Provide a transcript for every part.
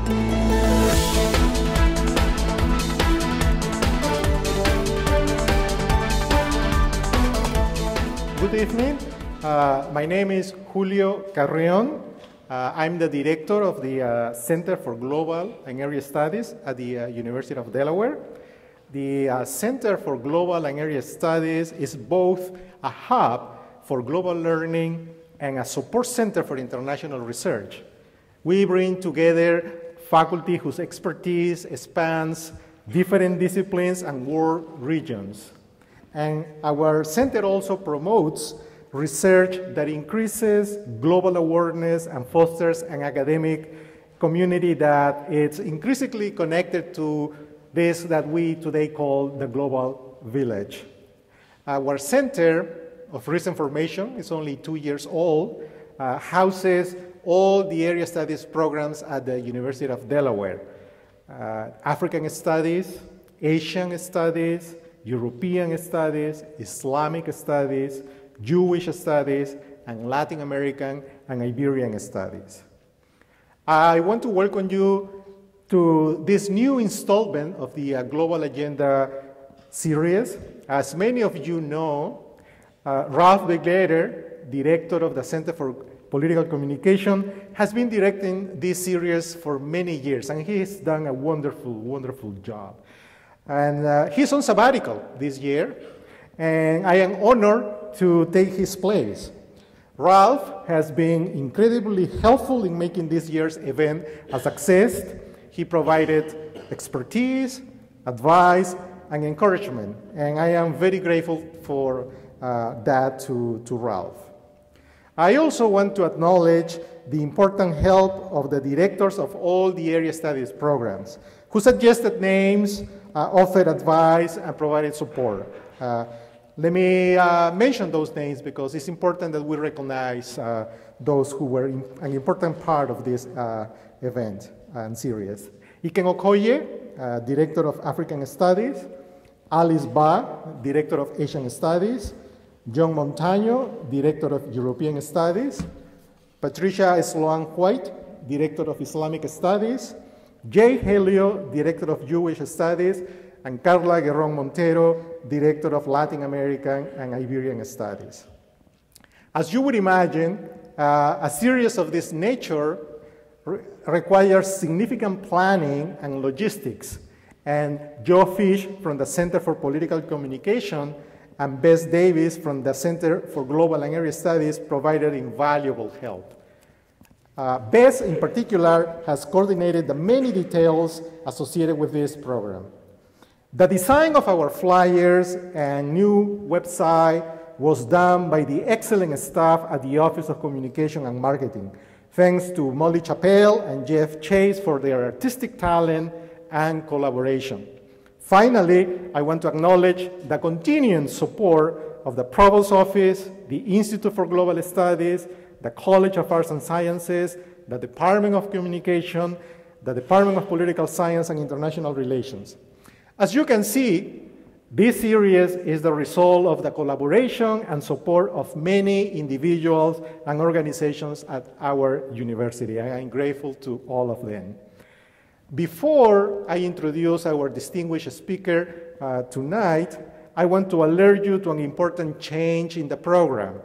Good evening. My name is Julio Carrion. I'm the director of the Center for Global and Area Studies at the University of Delaware. The Center for Global and Area Studies is both a hub for global learning and a support center for international research. We bring together faculty whose expertise spans different disciplines and world regions. And our center also promotes research that increases global awareness and fosters an academic community that is increasingly connected to this that we today call the global village. Our center of recent formation is only 2 years old, houses all the area studies programs at the University of Delaware. African studies, Asian studies, European studies, Islamic studies, Jewish studies, and Latin American and Iberian studies. I want to welcome you to this new installment of the Global Agenda series. As many of you know, Ralph Begleiter, director of the Center for Political Communication, has been directing this series for many years, and he has done a wonderful, wonderful job. And he's on sabbatical this year, and I am honored to take his place. Ralph has been incredibly helpful in making this year's event a success. He provided expertise, advice, and encouragement, and I am very grateful for that to Ralph. I also want to acknowledge the important help of the directors of all the area studies programs, who suggested names, offered advice, and provided support. Let me mention those names because it's important that we recognize those who were an important part of this event and series. Iken Okoye, Director of African Studies, Alice Ba, Director of Asian Studies, John Montaño, Director of European Studies, Patricia Sloan White, Director of Islamic Studies, Jay Helio, Director of Jewish Studies, and Carla Guerrón Montero, Director of Latin American and Iberian Studies. As you would imagine, a series of this nature requires significant planning and logistics, and Joe Fish from the Center for Political Communication and Bess Davis from the Center for Global and Area Studies provided invaluable help. Bess, in particular, has coordinated the many details associated with this program. The design of our flyers and new website was done by the excellent staff at the Office of Communication and Marketing. Thanks to Molly Chappell and Jeff Chase for their artistic talent and collaboration. Finally, I want to acknowledge the continuing support of the Provost's Office, the Institute for Global Studies, the College of Arts and Sciences, the Department of Communication, the Department of Political Science and International Relations. As you can see, this series is the result of the collaboration and support of many individuals and organizations at our university. I am grateful to all of them. Before I introduce our distinguished speaker tonight, I want to alert you to an important change in the program.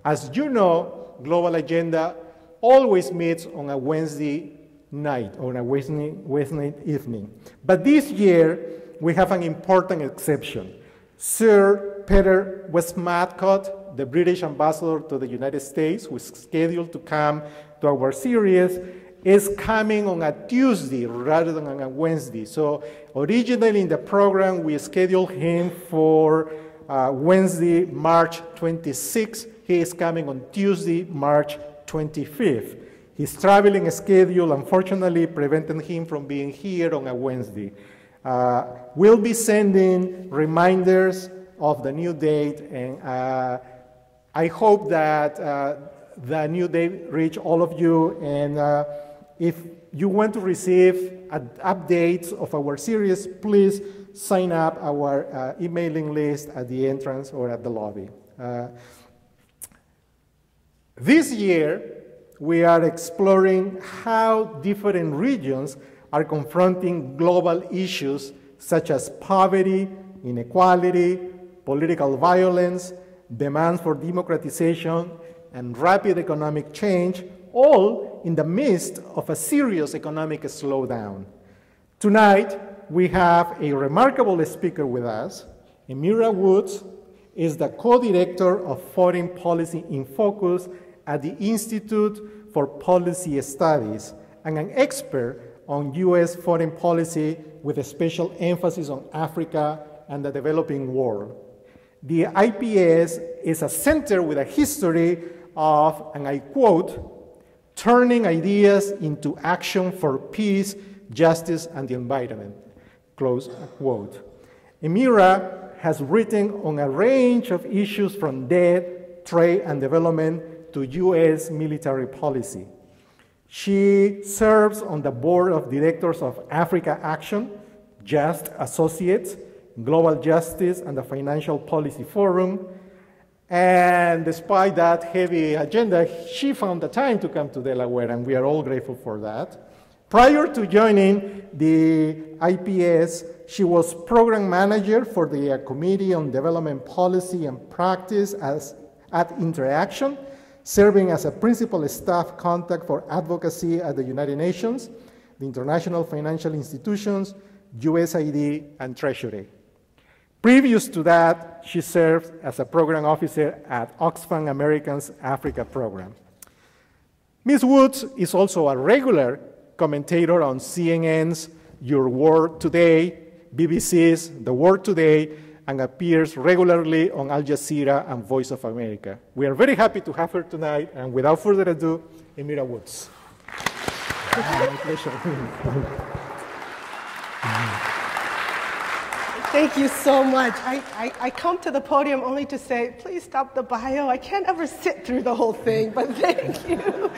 As you know, Global Agenda always meets on a Wednesday night or a Wednesday evening. But this year, we have an important exception. Sir Peter Westmacott, the British ambassador to the United States, who is scheduled to come to our series, is coming on a Tuesday rather than on a Wednesday. So originally in the program, we scheduled him for Wednesday, March 26th. He is coming on Tuesday, March 25th. His traveling schedule, unfortunately, prevented him from being here on a Wednesday. We'll be sending reminders of the new date, and I hope that the new date reach all of you. And if you want to receive updates of our series, please sign up our emailing list at the entrance or at the lobby. This year, we are exploring how different regions are confronting global issues such as poverty, inequality, political violence, demands for democratization, and rapid economic change, all in the midst of a serious economic slowdown. Tonight, we have a remarkable speaker with us. Emira Woods is the co-director of Foreign Policy in Focus at the Institute for Policy Studies and an expert on U.S. foreign policy with a special emphasis on Africa and the developing world. The IPS is a center with a history of, and I quote, turning ideas into action for peace, justice, and the environment, close quote. Emira has written on a range of issues from debt, trade, and development to U.S. military policy. She serves on the board of directors of Africa Action, Just Associates, Global Justice, and the Financial Policy Forum. And despite that heavy agenda, she found the time to come to Delaware, and we are all grateful for that. Prior to joining the IPS, she was program manager for the Committee on Development Policy and Practice at Interaction, serving as a principal staff contact for advocacy at the United Nations, the International Financial Institutions, USAID, and Treasury. Previous to that, she served as a program officer at Oxfam Americans Africa Program. Ms. Woods is also a regular commentator on CNN's Your World Today, BBC's The World Today, and appears regularly on Al Jazeera and Voice of America. We are very happy to have her tonight, and without further ado, Emira Woods. My pleasure. Thank you so much. I come to the podium only to say, please stop the bio. I can't ever sit through the whole thing, but thank you.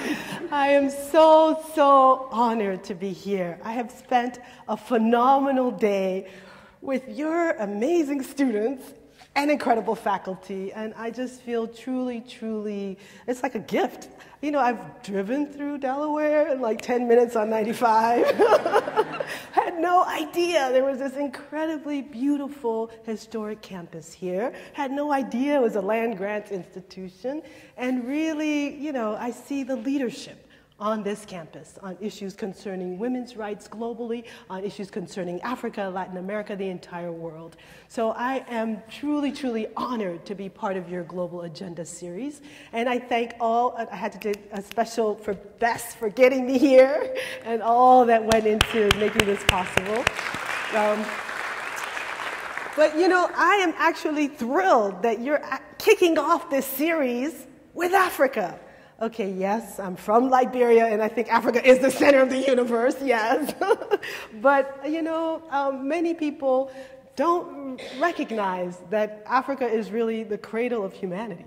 I am so honored to be here. I have spent a phenomenal day with your amazing students and incredible faculty, and I just feel truly, it's like a gift. You know, I've driven through Delaware in like 10 minutes on 95. Had no idea there was this incredibly beautiful historic campus here. Had no idea it was a land-grant institution. And really, you know, I see the leadership on this campus on issues concerning women's rights globally, on issues concerning Africa, Latin America, the entire world. So I am truly honored to be part of your Global Agenda series. And I thank all, I had to do a special for Bess for getting me here and all that went into making this possible. But you know, I am actually thrilled that you're kicking off this series with Africa. Okay, yes, I'm from Liberia, and I think Africa is the center of the universe, yes. But, you know, many people don't recognize that Africa is really the cradle of humanity,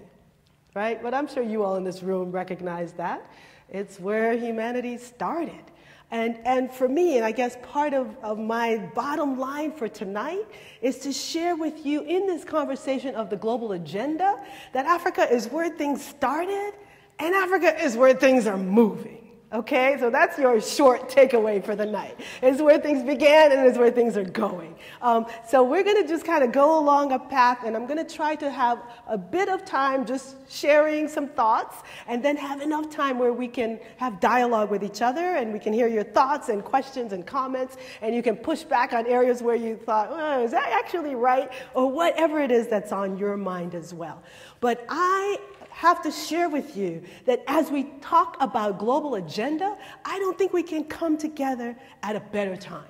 right? But I'm sure you all in this room recognize that. It's where humanity started. And for me, and I guess part of my bottom line for tonight is to share with you in this conversation of the global agenda that Africa is where things started, and Africa is where things are moving, okay? So that's your short takeaway for the night. It's where things began and it's where things are going. So we're gonna just kind of go along a path, and I'm gonna try to have a bit of time just sharing some thoughts, and then have enough time where we can have dialogue with each other, and we can hear your thoughts and questions and comments, and you can push back on areas where you thought, oh, is that actually right? Or whatever it is that's on your mind as well. But I have to share with you that as we talk about global agenda, I don't think we can come together at a better time.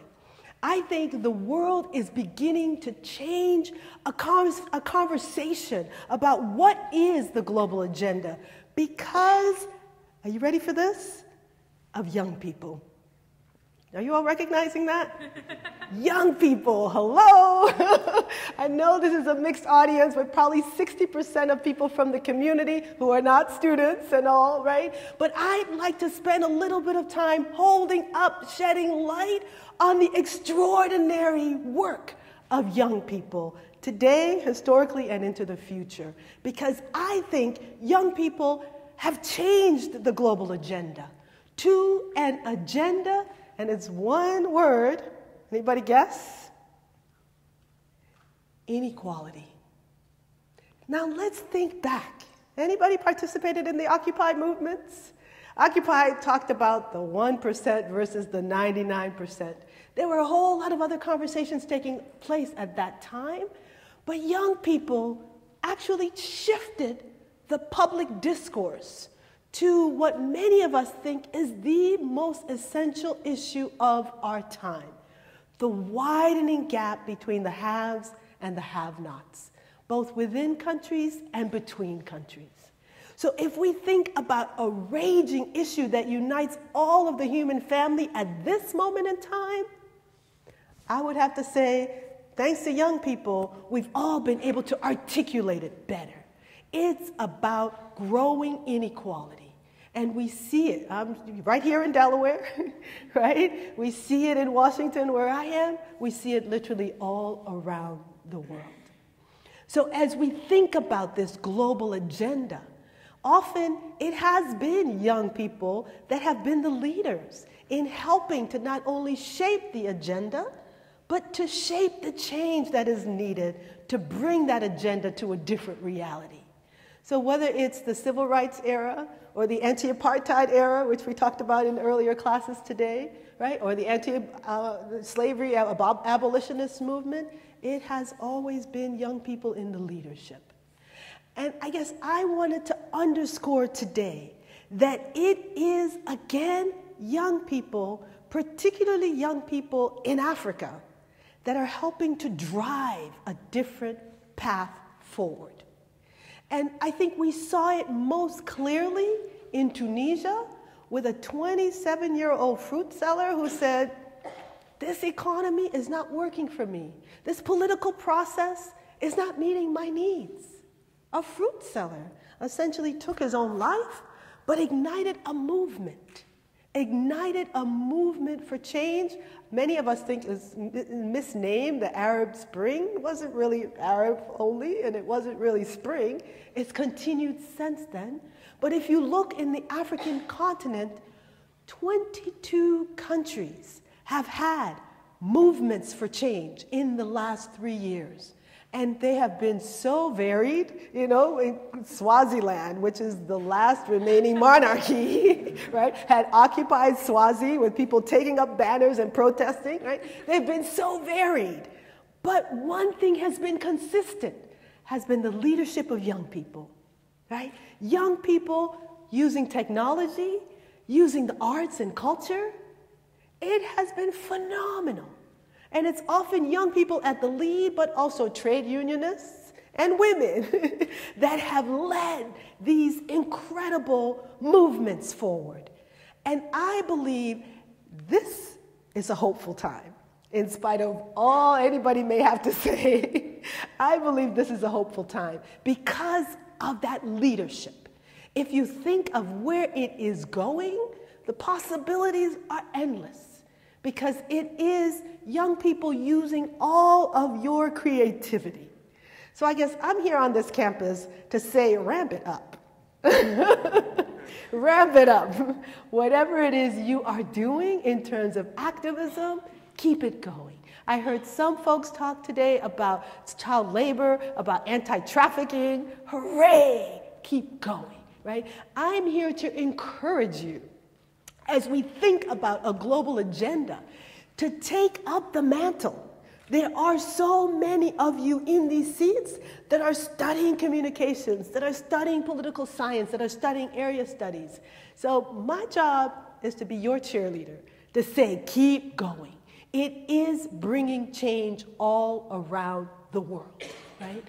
I think the world is beginning to change a conversation about what is the global agenda because, are you ready for this? Of young people. Are you all recognizing that? Young people, hello. I know this is a mixed audience with probably 60% of people from the community who are not students and all, right? But I'd like to spend a little bit of time holding up, shedding light on the extraordinary work of young people today, historically, and into the future. Because I think young people have changed the global agenda to an agenda, and it's one word. Anybody guess? Inequality. Now let's think back. Anybody participated in the Occupy movements? Occupy talked about the 1% versus the 99%. There were a whole lot of other conversations taking place at that time, but young people actually shifted the public discourse to what many of us think is the most essential issue of our time, the widening gap between the haves and the have-nots, both within countries and between countries. So if we think about a raging issue that unites all of the human family at this moment in time, I would have to say, thanks to young people, we've all been able to articulate it better. It's about growing inequality. And we see it right here in Delaware, right? We see it in Washington, where I am. We see it literally all around the world. So as we think about this global agenda, often it has been young people that have been the leaders in helping to not only shape the agenda, but to shape the change that is needed to bring that agenda to a different reality. So whether it's the civil rights era or the anti-apartheid era, which we talked about in earlier classes today, right, or the anti-slavery abolitionist movement, it has always been young people in the leadership. And I guess I wanted to underscore today that it is, again, young people, particularly young people in Africa, that are helping to drive a different path forward. And I think we saw it most clearly in Tunisia with a 27-year-old fruit seller who said, this economy is not working for me. This political process is not meeting my needs. A fruit seller essentially took his own life, but ignited a movement for change. Many of us think is misnamed the Arab Spring. It wasn't really Arab only, and it wasn't really spring. It's continued since then. But if you look in the African continent, 22 countries have had movements for change in the last 3 years. And they have been so varied, you know, in Swaziland, which is the last remaining monarchy, right, had occupied Swazi with people taking up banners and protesting, right? They've been so varied. But one thing has been consistent, has been the leadership of young people, right? Young people using technology, using the arts and culture. It has been phenomenal. And it's often young people at the lead, but also trade unionists and women that have led these incredible movements forward. And I believe this is a hopeful time, in spite of all anybody may have to say. I believe this is a hopeful time because of that leadership. If you think of where it is going, the possibilities are endless. Because it is young people using all of your creativity. So I guess I'm here on this campus to say, ramp it up. Ramp it up. Whatever it is you are doing in terms of activism, keep it going. I heard some folks talk today about child labor, about anti-trafficking. Hooray! Keep going, right? I'm here to encourage you, as we think about a global agenda, to take up the mantle. There are so many of you in these seats that are studying communications, that are studying political science, that are studying area studies. So my job is to be your cheerleader, to say, keep going. It is bringing change all around the world, right?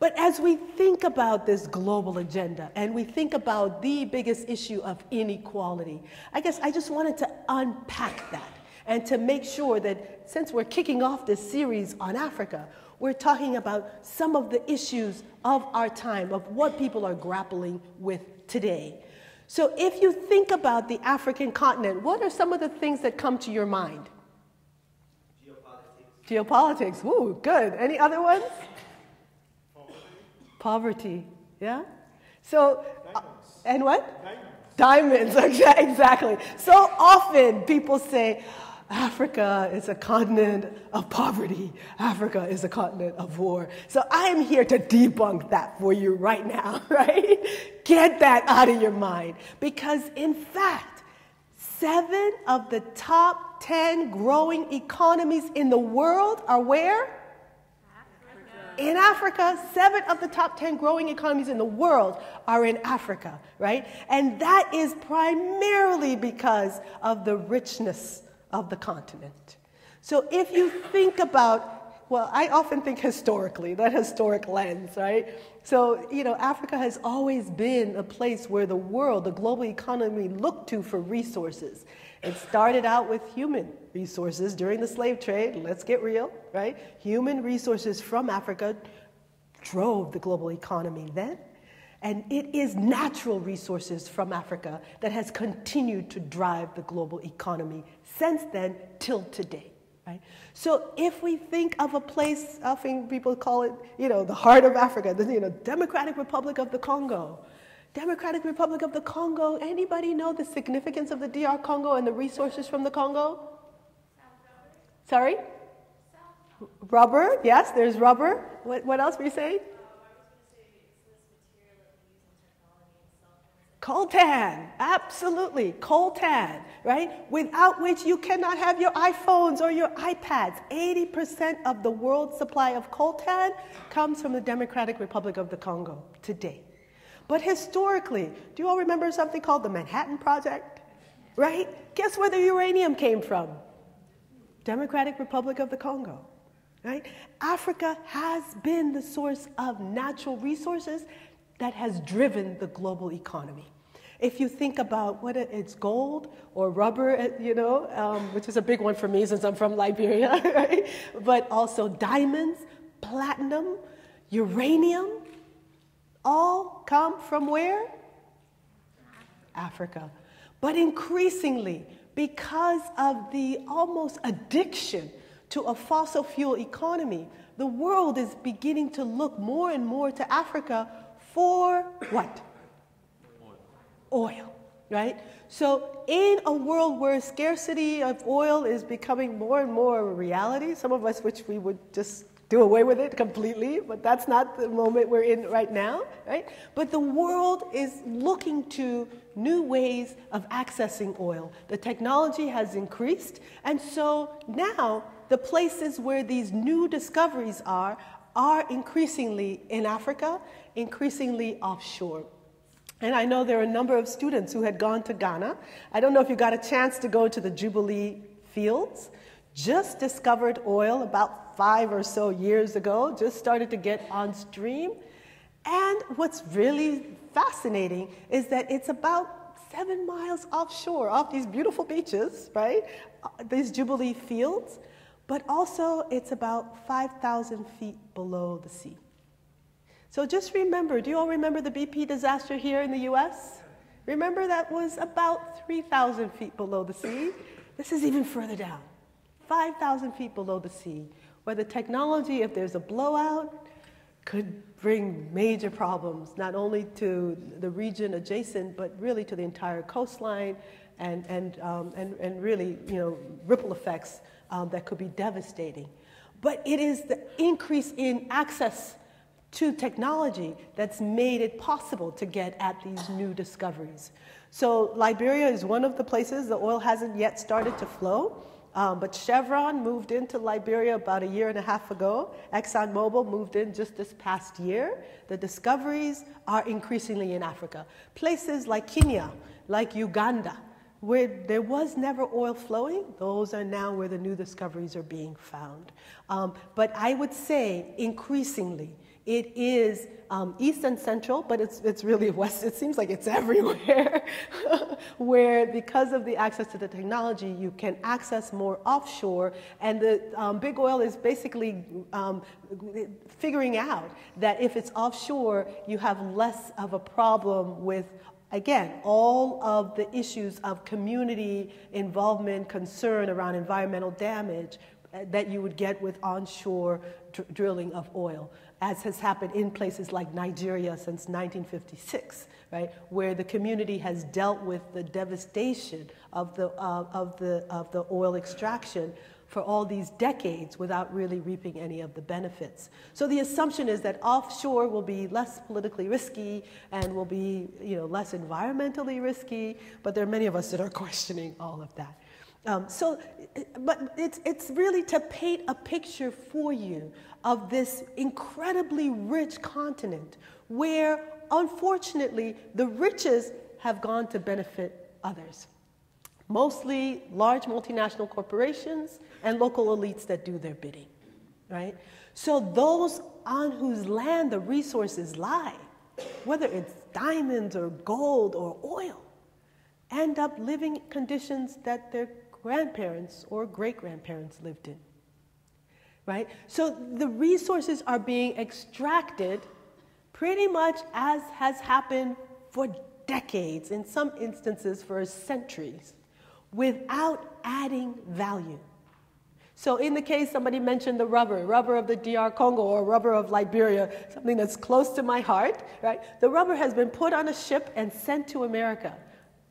But as we think about this global agenda and we think about the biggest issue of inequality, I guess I just wanted to unpack that and to make sure that since we're kicking off this series on Africa, we're talking about some of the issues of our time, of what people are grappling with today. So if you think about the African continent, what are some of the things that come to your mind? Geopolitics. Ooh, good. Any other ones? Poverty, yeah? So, And what? Diamonds, exactly. So often people say, Africa is a continent of poverty. Africa is a continent of war. So I am here to debunk that for you right now, right? Get that out of your mind. Because in fact, 7 of the top 10 growing economies in the world are where? In Africa. 7 of the top 10 growing economies in the world are in Africa, right? And that is primarily because of the richness of the continent. So if you think about, well, I often think historically, that historic lens, right? So, you know, Africa has always been a place where the world, the global economy looked to for resources. It started out with human resources during the slave trade. Let's get real, right? Human resources from Africa drove the global economy then. And it is natural resources from Africa that has continued to drive the global economy since then till today, right? So if we think of a place, I think people call it, you know, the heart of Africa, the, you know, Democratic Republic of the Congo. Democratic Republic of the Congo, anybody know the significance of the DR Congo and the resources from the Congo? Sorry? Rubber, yes, there's rubber. What else were you saying? Coltan, absolutely, coltan, right? Without which you cannot have your iPhones or your iPads. 80% of the world's supply of coltan comes from the Democratic Republic of the Congo today. But historically, do you all remember something called the Manhattan Project? Right? Guess where the uranium came from? Democratic Republic of the Congo. Right? Africa has been the source of natural resources that has driven the global economy. If you think about what it's gold or rubber, you know, which is a big one for me since I'm from Liberia, right? But also diamonds, platinum, uranium, all come from where? Africa. But increasingly, because of the almost addiction to a fossil fuel economy, the world is beginning to look more and more to Africa for what? Oil, right? So in a world where scarcity of oil is becoming more and more a reality, some of us wish we would just do away with it completely, but that's not the moment we're in right now, right? But the world is looking to new ways of accessing oil. The technology has increased, and so now the places where these new discoveries are increasingly in Africa, increasingly offshore. And I know there are a number of students who had gone to Ghana. I don't know if you got a chance to go to the Jubilee fields. Just discovered oil about 5 or so years ago, just started to get on stream. And what's really fascinating is that it's about 7 miles offshore, off these beautiful beaches, right? These Jubilee fields. But also it's about 5,000 feet below the sea. So just remember, do you all remember the BP disaster here in the US? Remember that was about 3,000 feet below the sea. This is even further down, 5,000 feet below the sea, where the technology, if there's a blowout, could bring major problems, not only to the region adjacent, but really to the entire coastline and really, you know, ripple effects that could be devastating. But it is the increase in access to technology that's made it possible to get at these new discoveries. So Liberia is one of the places. The oil hasn't yet started to flow, but Chevron moved into Liberia about 1.5 years ago. ExxonMobil moved in just this past year. The discoveries are increasingly in Africa. Places like Kenya, like Uganda, where there was never oil flowing, those are now where the new discoveries are being found. But I would say increasingly, it is east and central, but it's really west. It seems like it's everywhere, where because of the access to the technology, you can access more offshore. And the big oil is basically figuring out that if it's offshore, you have less of a problem with, again, all of the issues of community involvement, concern around environmental damage, that you would get with onshore drilling of oil, as has happened in places like Nigeria since 1956, right, where the community has dealt with the devastation of the oil extraction for all these decades without really reaping any of the benefits. So the assumption is that offshore will be less politically risky and will be, less environmentally risky, but there are many of us that are questioning all of that. But it's really to paint a picture for you of this incredibly rich continent where, unfortunately, the riches have gone to benefit others. Mostly large multinational corporations and local elites that do their bidding, right? So those on whose land the resources lie, whether it's diamonds or gold or oil, end up living in conditions that their grandparents or great-grandparents lived in, right? So the resources are being extracted pretty much as has happened for decades, in some instances for centuries, without adding value. So in the case, somebody mentioned the rubber of the DR Congo or rubber of Liberia, something that's close to my heart, right? The rubber has been put on a ship and sent to America,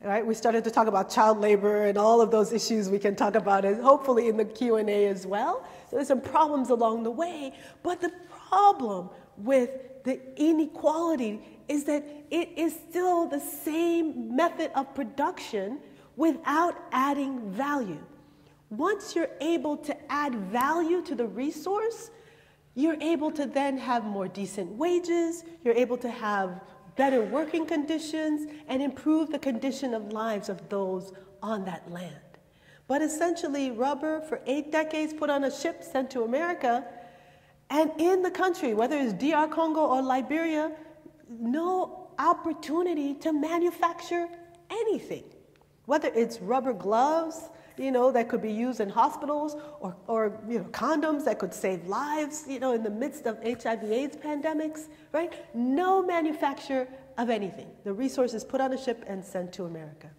right? We started to talk about child labor and all of those issues we can talk about, and hopefully in the Q&A as well. So there's some problems along the way, but the problem with the inequality is that it is still the same method of production without adding value. Once you're able to add value to the resource, you're able to then have more decent wages, you're able to have better working conditions, and improve the condition of lives of those on that land. But essentially, rubber for 8 decades put on a ship sent to America, and in the country, whether it's DR Congo or Liberia, no opportunity to manufacture anything. Whether it's rubber gloves, that could be used in hospitals, or condoms that could save lives, in the midst of HIV/AIDS pandemics, right? No manufacture of anything. The resources put on a ship and sent to America.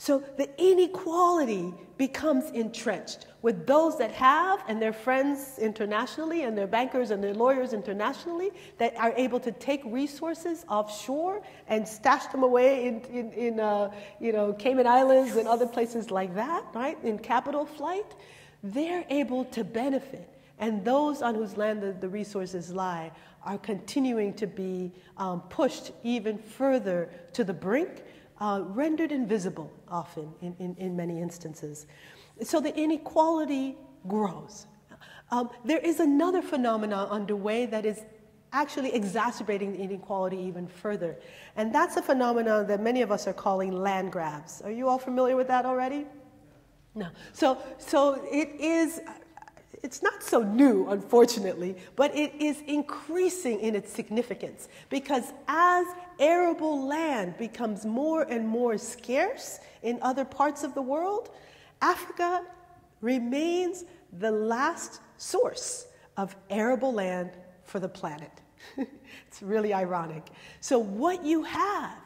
So the inequality becomes entrenched with those that have, and their friends internationally, and their bankers and their lawyers internationally, that are able to take resources offshore and stash them away in Cayman Islands and other places like that, right? In capital flight, they're able to benefit. And those on whose land the resources lie are continuing to be pushed even further to the brink, rendered invisible often in many instances. So the inequality grows. There is another phenomenon underway that is actually exacerbating the inequality even further. And that's a phenomenon that many of us are calling land grabs. Are you all familiar with that already? No. So it's not so new, unfortunately, but it is increasing in its significance, because as arable land becomes more and more scarce in other parts of the world, Africa remains the last source of arable land for the planet. It's really ironic. So what you have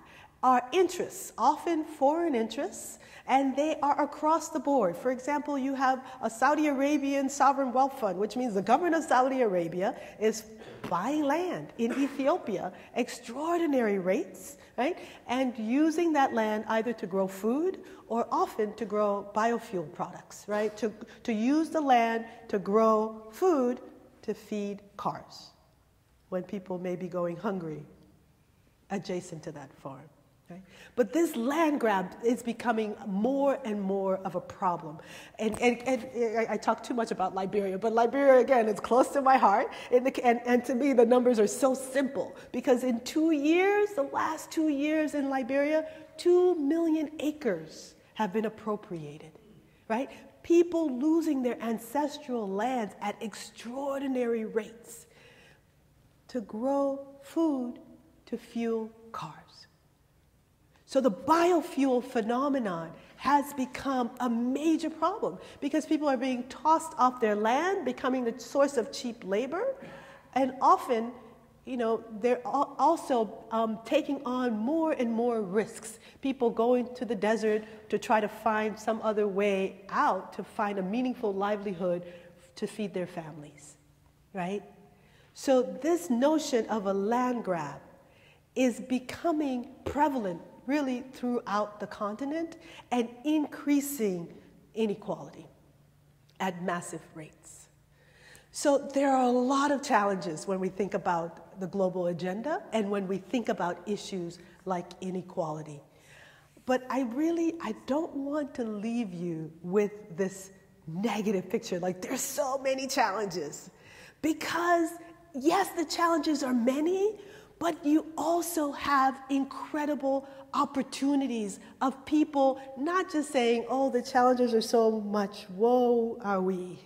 are interests, often foreign interests, and they are across the board. For example, you have a Saudi Arabian sovereign wealth fund, which means the government of Saudi Arabia is buying land in Ethiopia, extraordinary rates, right? And using that land either to grow food or often to grow biofuel products, right? To use the land to grow food to feed cars when people may be going hungry adjacent to that farm. Right? But this land grab is becoming more and more of a problem. And I talk too much about Liberia, but Liberia, again, is close to my heart. And to me, the numbers are so simple, because in 2 years, the last 2 years in Liberia, 2 million acres have been appropriated, right? People losing their ancestral lands at extraordinary rates to grow food to fuel cars. So the biofuel phenomenon has become a major problem, because people are being tossed off their land, becoming the source of cheap labor, and often, they're also taking on more and more risks. People going to the desert to try to find some other way out, to find a meaningful livelihood to feed their families, right? So this notion of a land grab is becoming prevalent really throughout the continent and increasing inequality at massive rates. So there are a lot of challenges when we think about the global agenda and when we think about issues like inequality. But I don't want to leave you with this negative picture, like there's so many challenges. Because yes, the challenges are many, but you also have incredible opportunities of people not just saying, oh, the challenges are so much, woe are we,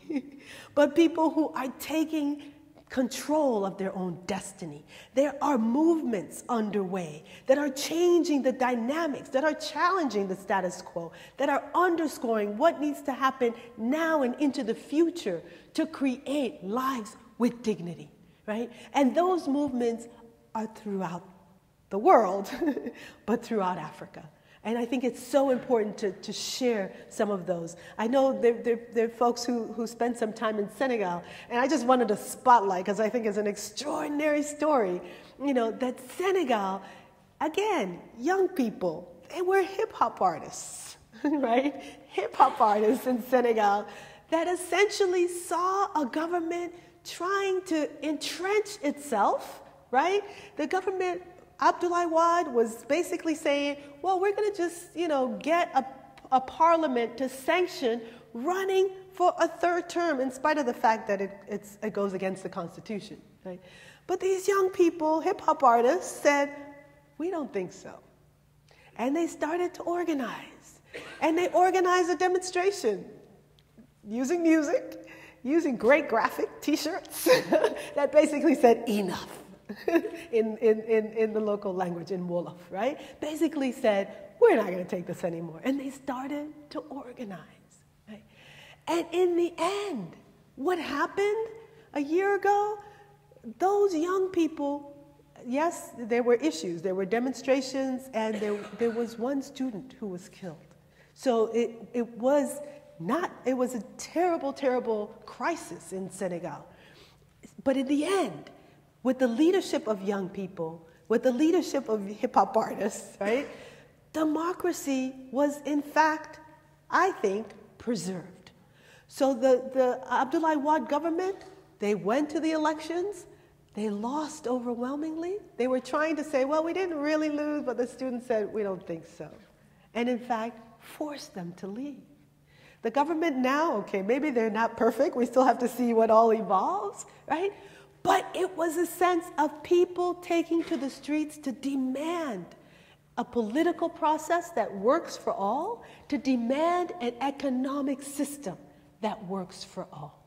but people who are taking control of their own destiny. There are movements underway that are changing the dynamics, that are challenging the status quo, that are underscoring what needs to happen now and into the future to create lives with dignity, right? And those movements are throughout the world, but throughout Africa. And I think it's so important to share some of those. I know there are folks who spent some time in Senegal, and I just wanted to spotlight, because I think it's an extraordinary story, you know, that Senegal, again, young people, they were hip-hop artists, right? Hip-hop artists in Senegal that essentially saw a government trying to entrench itself, right? The government, Abdoulaye Wade, was basically saying, well, we're going to just, you know, get a parliament to sanction running for a third term, in spite of the fact that it goes against the Constitution, right? But these young people, hip-hop artists, said, we don't think so. And they started to organize. And they organized a demonstration using music, using great graphic T-shirts that basically said, enough. in the local language, in Wolof, right? Basically said, we're not going to take this anymore. And they started to organize, right? And in the end, what happened a year ago? Those young people, yes, there were issues, there were demonstrations, and there was one student who was killed. So it was a terrible, terrible crisis in Senegal. But in the end, with the leadership of young people, with the leadership of hip-hop artists, right, democracy was, in fact, I think, preserved. So the Abdoulaye Wade government, they went to the elections, they lost overwhelmingly. They were trying to say, well, we didn't really lose, but the students said, we don't think so. And in fact, forced them to leave. The government now, okay, maybe they're not perfect, we still have to see what all evolves, right? But it was a sense of people taking to the streets to demand a political process that works for all, to demand an economic system that works for all.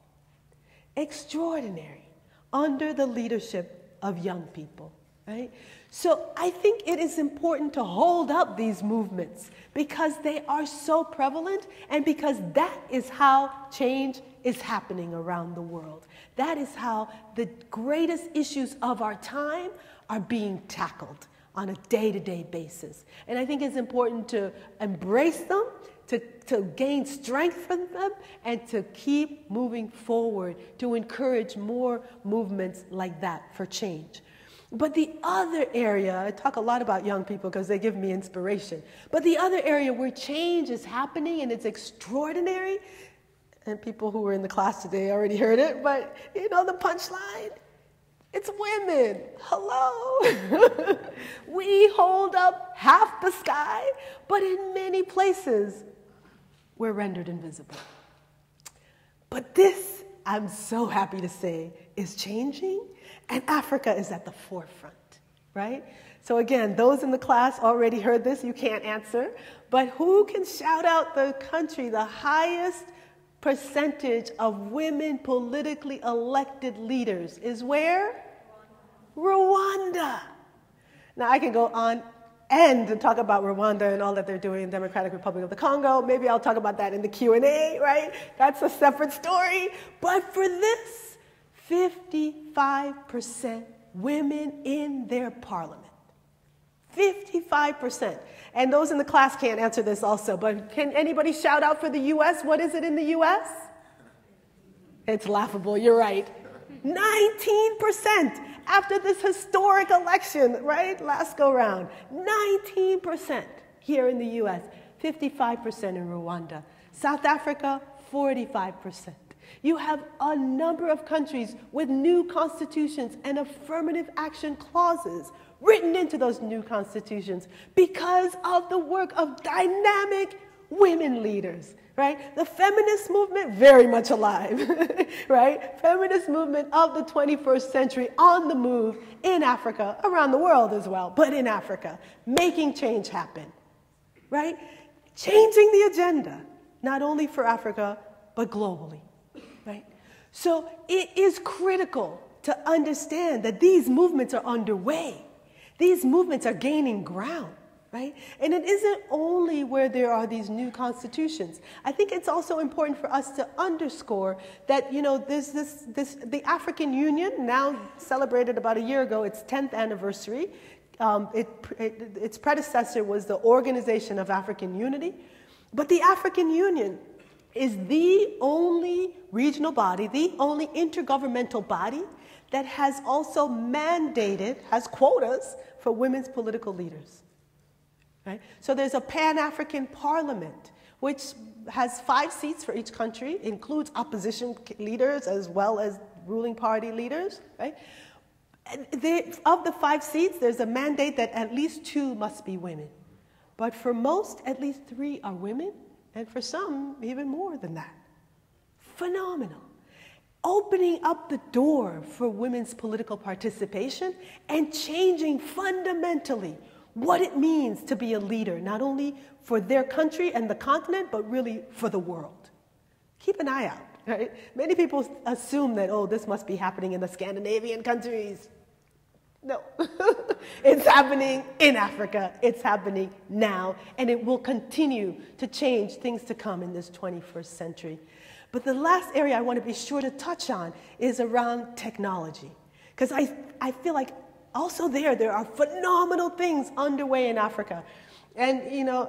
Extraordinary, under the leadership of young people, right? So I think it is important to hold up these movements because they are so prevalent and because that is how change is happening around the world. That is how the greatest issues of our time are being tackled on a day-to-day basis. And I think it's important to embrace them, to gain strength from them, and to keep moving forward, to encourage more movements like that for change. But the other area, I talk a lot about young people because they give me inspiration, but the other area where change is happening and it's extraordinary, and people who were in the class today already heard it, but you know the punchline? It's women. Hello. We hold up half the sky, but in many places, we're rendered invisible. But this, I'm so happy to say, is changing, and Africa is at the forefront, right? So again, those in the class already heard this, you can't answer, but who can shout out the country, the highest percentage of women politically elected leaders is where? Rwanda. Now I can go on and to talk about Rwanda and all that they're doing in Democratic Republic of the Congo. Maybe I'll talk about that in the Q&A, right? That's a separate story. But for this, 55% women in their parliament. 55%. And those in the class can't answer this also, but can anybody shout out for the U.S.? What is it in the U.S.? It's laughable, you're right. 19% after this historic election, right? Last go round. 19% here in the US, 55% in Rwanda. South Africa, 45%. You have a number of countries with new constitutions and affirmative action clauses written into those new constitutions because of the work of dynamic women leaders, right? The feminist movement, very much alive, right? Feminist movement of the 21st century on the move in Africa, around the world as well, but in Africa, making change happen, right? Changing the agenda, not only for Africa, but globally, right? So it is critical to understand that these movements are underway. These movements are gaining ground, right? And it isn't only where there are these new constitutions. I think it's also important for us to underscore that, you know, the African Union, now celebrated about a year ago, its 10th anniversary. Its predecessor was the Organization of African Unity. But the African Union is the only regional body, the only intergovernmental body that has also mandated, has quotas for women's political leaders. Right? So there's a Pan-African Parliament, which has 5 seats for each country, includes opposition leaders as well as ruling party leaders. Right? Of the 5 seats, there's a mandate that at least 2 must be women. But for most, at least 3 are women, and for some, even more than that. Phenomenal. Opening up the door for women's political participation and changing fundamentally what it means to be a leader, not only for their country and the continent, but really for the world. Keep an eye out, right? Many people assume that, oh, this must be happening in the Scandinavian countries. No, it's happening in Africa. It's happening now, and it will continue to change things to come in this 21st century. But the last area I want to be sure to touch on is around technology, because I feel like also there are phenomenal things underway in Africa. And, you know,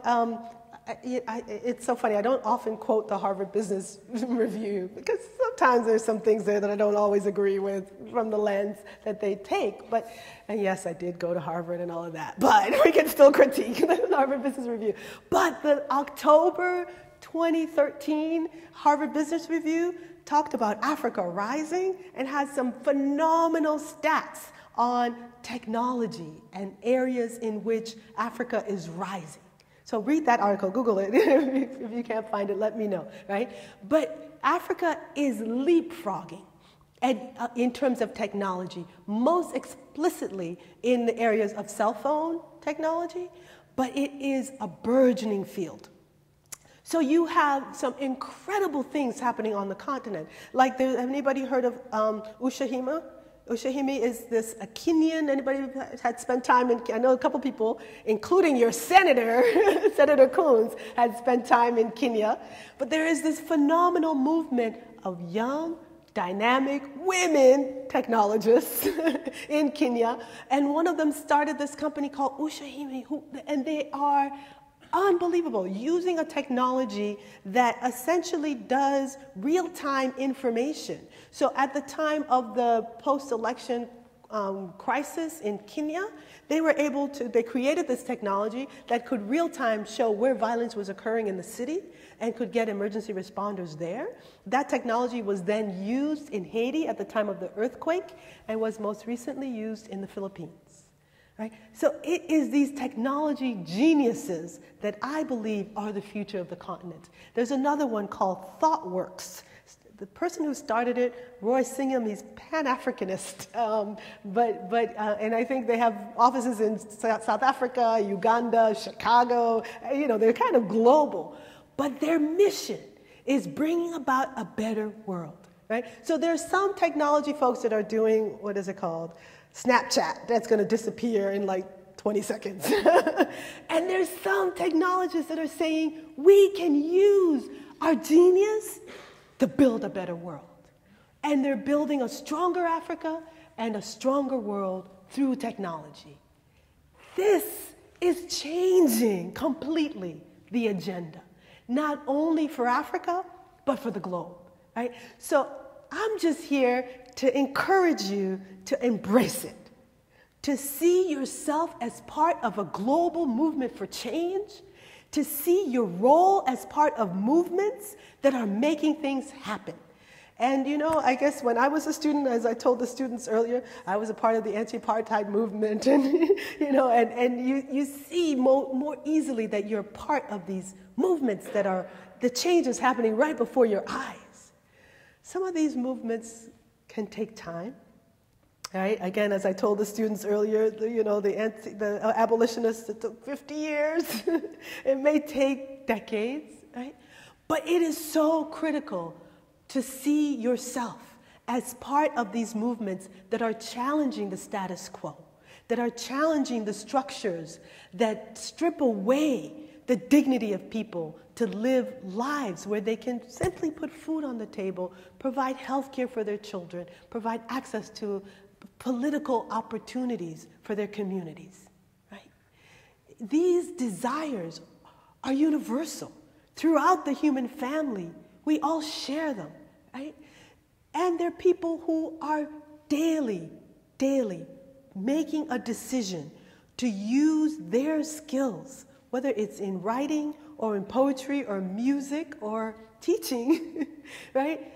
it's so funny. I don't often quote the Harvard Business Review because sometimes there's some things there that I don't always agree with from the lens that they take. But, and yes, I did go to Harvard and all of that, but we can still critique the Harvard Business Review. But the October 2013 Harvard Business Review talked about Africa rising and has some phenomenal stats on technology and areas in which Africa is rising. So read that article, Google it. If you can't find it, let me know, right? But Africa is leapfrogging in terms of technology, most explicitly in the areas of cell phone technology, but it is a burgeoning field. So you have some incredible things happening on the continent. Like, anybody heard of Ushahima? Ushahimi is this a Kenyan. Anybody had spent time in, I know a couple people, including your senator, Senator Coons, had spent time in Kenya. But there is this phenomenal movement of young, dynamic women technologists in Kenya. And one of them started this company called Ushahimi, and they are unbelievable, using a technology that essentially does real-time information. So at the time of the post-election crisis in Kenya, they created this technology that could real-time show where violence was occurring in the city and could get emergency responders there. That technology was then used in Haiti at the time of the earthquake and was most recently used in the Philippines. Right? So it is these technology geniuses that I believe are the future of the continent. There's another one called ThoughtWorks. The person who started it, Roy Singham, he's Pan-Africanist, and I think they have offices in South Africa, Uganda, Chicago. You know, they're kind of global. But their mission is bringing about a better world. Right? So there's some technology folks that are doing, what is it called? Snapchat, that's going to disappear in like 20 seconds. And there's some technologists that are saying we can use our genius to build a better world. And they're building a stronger Africa and a stronger world through technology. This is changing completely the agenda, not only for Africa, but for the globe. Right? So I'm just here to encourage you to embrace it, to see yourself as part of a global movement for change, to see your role as part of movements that are making things happen. And you know, I guess when I was a student, as I told the students earlier, I was a part of the anti-apartheid movement, and you know, and you see more easily that you're part of these movements that are, the change is happening right before your eyes. Some of these movements can take time. Right? Again, as I told the students earlier, you know, the abolitionists, it took 50 years. It may take decades, right? But it is so critical to see yourself as part of these movements that are challenging the status quo, that are challenging the structures that strip away the dignity of people to live lives where they can simply put food on the table, provide health care for their children, provide access to political opportunities for their communities, right? These desires are universal. Throughout the human family, we all share them, right? And there are people who are daily making a decision to use their skills, whether it's in writing or in poetry or music or teaching, right?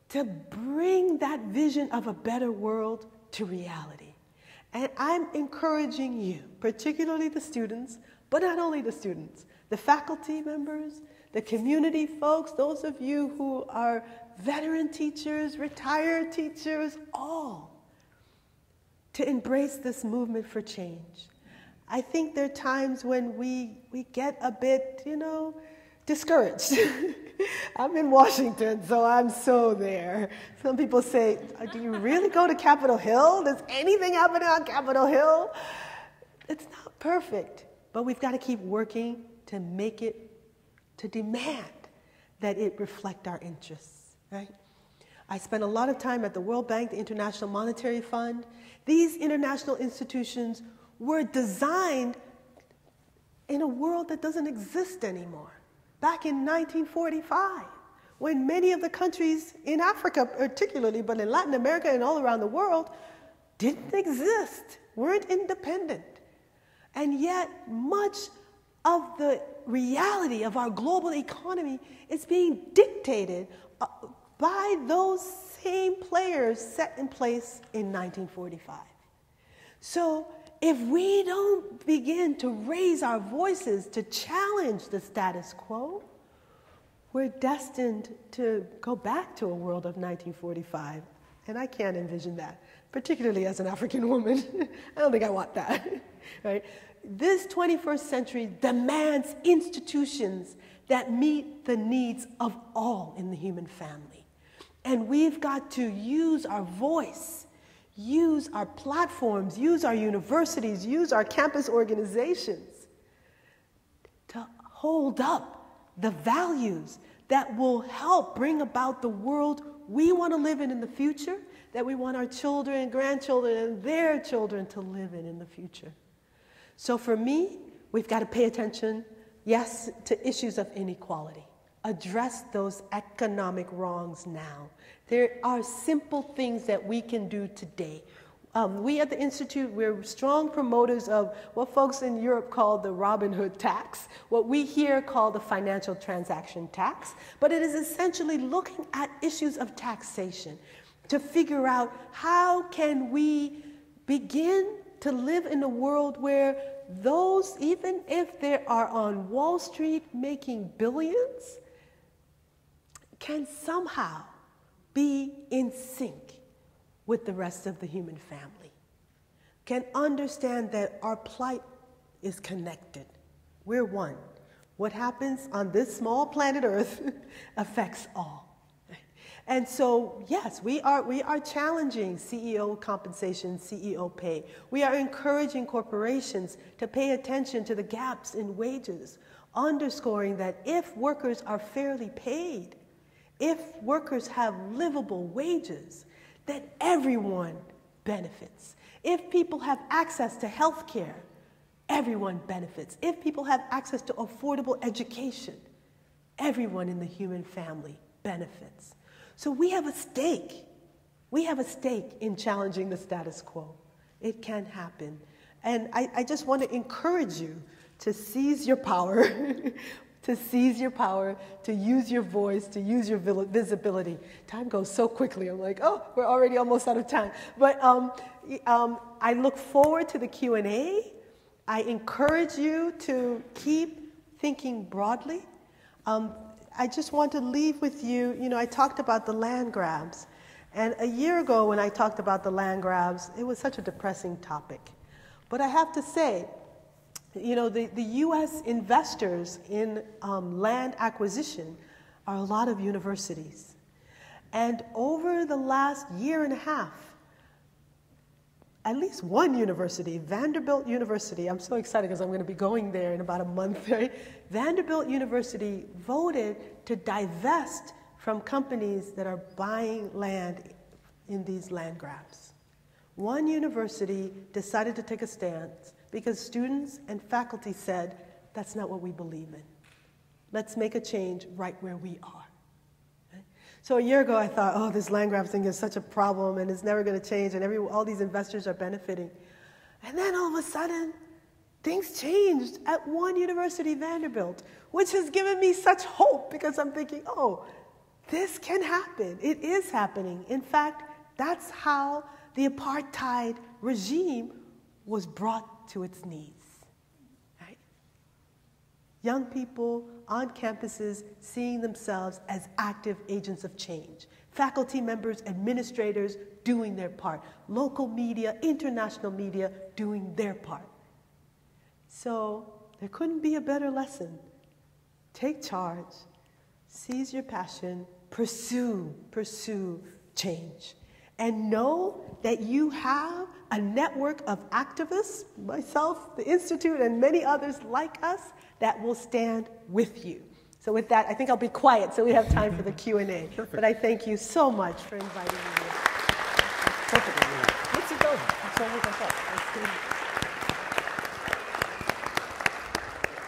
To bring that vision of a better world to reality. And I'm encouraging you, particularly the students, but not only the students, the faculty members, the community folks, those of you who are veteran teachers, retired teachers, all, to embrace this movement for change. I think there are times when we get a bit, you know, discouraged. I'm in Washington, so I'm so there. Some people say, do you really go to Capitol Hill? Does anything happen on Capitol Hill? It's not perfect, but we've got to keep working to make it, to demand that it reflect our interests, right? I spent a lot of time at the World Bank, the International Monetary Fund. These international institutions were designed in a world that doesn't exist anymore. Back in 1945, when many of the countries in Africa particularly, but in Latin America and all around the world, didn't exist, weren't independent. And yet much of the reality of our global economy is being dictated by those same players set in place in 1945. So if we don't begin to raise our voices to challenge the status quo, we're destined to go back to a world of 1945. And I can't envision that, particularly as an African woman. I don't think I want that, right? This 21st century demands institutions that meet the needs of all in the human family. And we've got to use our voice, use our platforms, use our universities, use our campus organizations to hold up the values that will help bring about the world we want to live in the future, that we want our children and grandchildren and their children to live in the future. So for me, we've got to pay attention, yes, to issues of inequality. Address those economic wrongs now. There are simple things that we can do today. We at the Institute, we're strong promoters of what folks in Europe call the Robin Hood tax, what we here call the financial transaction tax, but it is essentially looking at issues of taxation to figure out how can we begin to live in a world where those, even if they are on Wall Street making billions, can somehow be in sync with the rest of the human family, can understand that our plight is connected. We're one. What happens on this small planet Earth affects all. And so, yes, we are challenging CEO compensation, CEO pay. We are encouraging corporations to pay attention to the gaps in wages, underscoring that if workers are fairly paid, if workers have livable wages, that everyone benefits. If people have access to health care, everyone benefits. If people have access to affordable education, everyone in the human family benefits. So we have a stake. We have a stake in challenging the status quo. It can happen. And I just want to encourage you to seize your power, to seize your power, to use your voice, to use your visibility. Time goes so quickly. I'm like, oh, we're already almost out of time. But I look forward to the Q&A. I encourage you to keep thinking broadly. I just want to leave with you, I talked about the land grabs. And a year ago when I talked about the land grabs, it was such a depressing topic. But I have to say, the U.S. investors in land acquisition are a lot of universities. And over the last year and a half, at least one university, Vanderbilt University, I'm so excited because I'm going to be going there in about a month, right? Vanderbilt University voted to divest from companies that are buying land in these land grabs. One university decided to take a stance because students and faculty said, that's not what we believe in. Let's make a change right where we are. Okay? So a year ago I thought, oh, this land grab thing is such a problem and it's never going to change and all these investors are benefiting. And then all of a sudden, things changed at one university, Vanderbilt, which has given me such hope because I'm thinking, oh, this can happen. It is happening. In fact, that's how the apartheid regime was brought to its knees. Right? Young people on campuses seeing themselves as active agents of change. Faculty members, administrators doing their part. Local media, international media doing their part. So there couldn't be a better lesson. Take charge, seize your passion, pursue change. And know that you have a network of activists, myself, the Institute, and many others like us that will stand with you. So with that, I think I'll be quiet so we have time for the Q&A. But I thank you so much for inviting me here. Perfect. Let's sit down. That's all we can talk.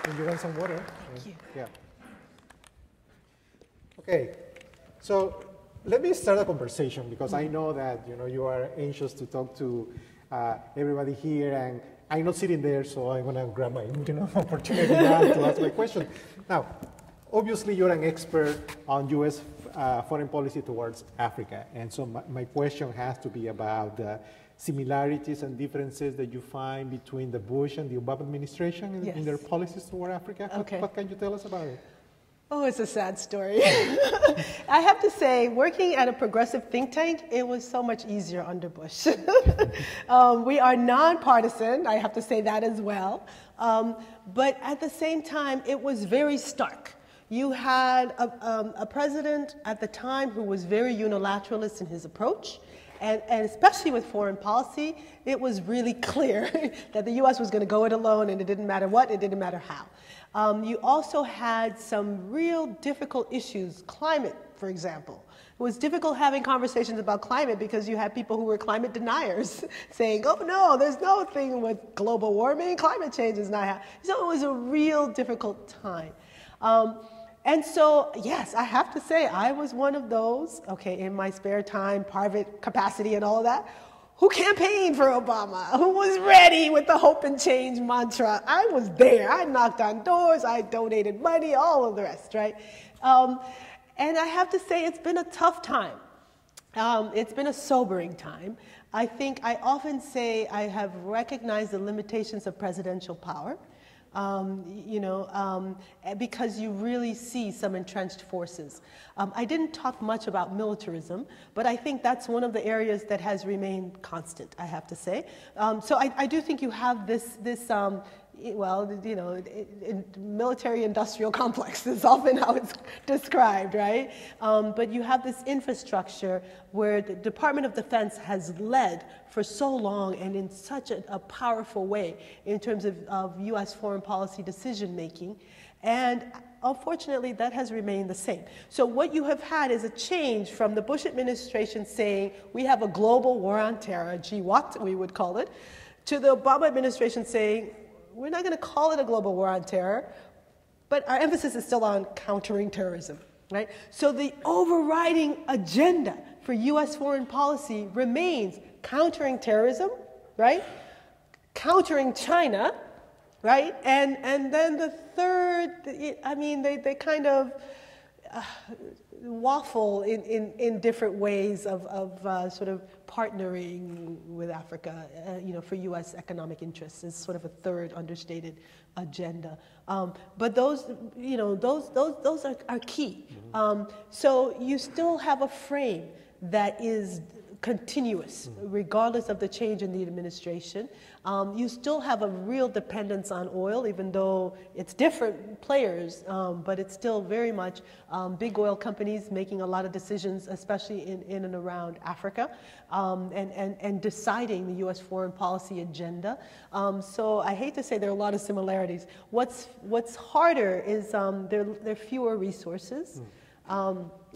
And you want some water? Thank you. Yeah. Okay. So let me start a conversation because I know that you are anxious to talk to everybody here, and I'm not sitting there, so I'm going to grab my opportunity now to ask my question. Now, obviously, you're an expert on U.S. Foreign policy towards Africa, and so my question has to be about the similarities and differences that you find between the Bush and the Obama administration in their policies toward Africa. Okay. What can you tell us about it? Oh, it's a sad story. I have to say, working at a progressive think tank, it was so much easier under Bush. We are nonpartisan, I have to say that as well. But at the same time, it was very stark. You had a president at the time who was very unilateralist in his approach. And especially with foreign policy, it was really clear that the U.S. was going to go it alone, and it didn't matter what, it didn't matter how. You also had some real difficult issues, climate, for example. It was difficult having conversations about climate because you had people who were climate deniers saying, oh no, there's no thing with global warming, climate change is not happening. So it was a real difficult time. And so, yes, I have to say, I was one of those, okay, in my spare time, private capacity and all of that, who campaigned for Obama, who was ready with the hope and change mantra. I was there. I knocked on doors. I donated money, all of the rest, right? And I have to say, it's been a tough time. It's been a sobering time. I think I often say I have recognized the limitations of presidential power. Because you really see some entrenched forces. I didn't talk much about militarism, but I think that's one of the areas that has remained constant, I have to say. So I do think you have this military-industrial complex is often how it's described, right? But you have this infrastructure where the Department of Defense has led for so long and in such a powerful way in terms of U.S. foreign policy decision-making. And unfortunately, that has remained the same. So what you have had is a change from the Bush administration saying, we have a global war on terror, GWOT, we would call it, to the Obama administration saying, we're not going to call it a global war on terror, but our emphasis is still on countering terrorism. right? So the overriding agenda for U.S. foreign policy remains countering terrorism, right? Countering China, right? And then the third, I mean, they kind of waffle in different ways of sort of partnering with Africa, you know, for U.S. economic interests is sort of a third understated agenda. But those, you know, those are key. So you still have a frame that is continuous, regardless of the change in the administration. You still have a real dependence on oil, even though it's different players, but it's still very much big oil companies making a lot of decisions, especially in and around Africa, and deciding the U.S. foreign policy agenda. So I hate to say there are a lot of similarities. What's harder is there are fewer resources.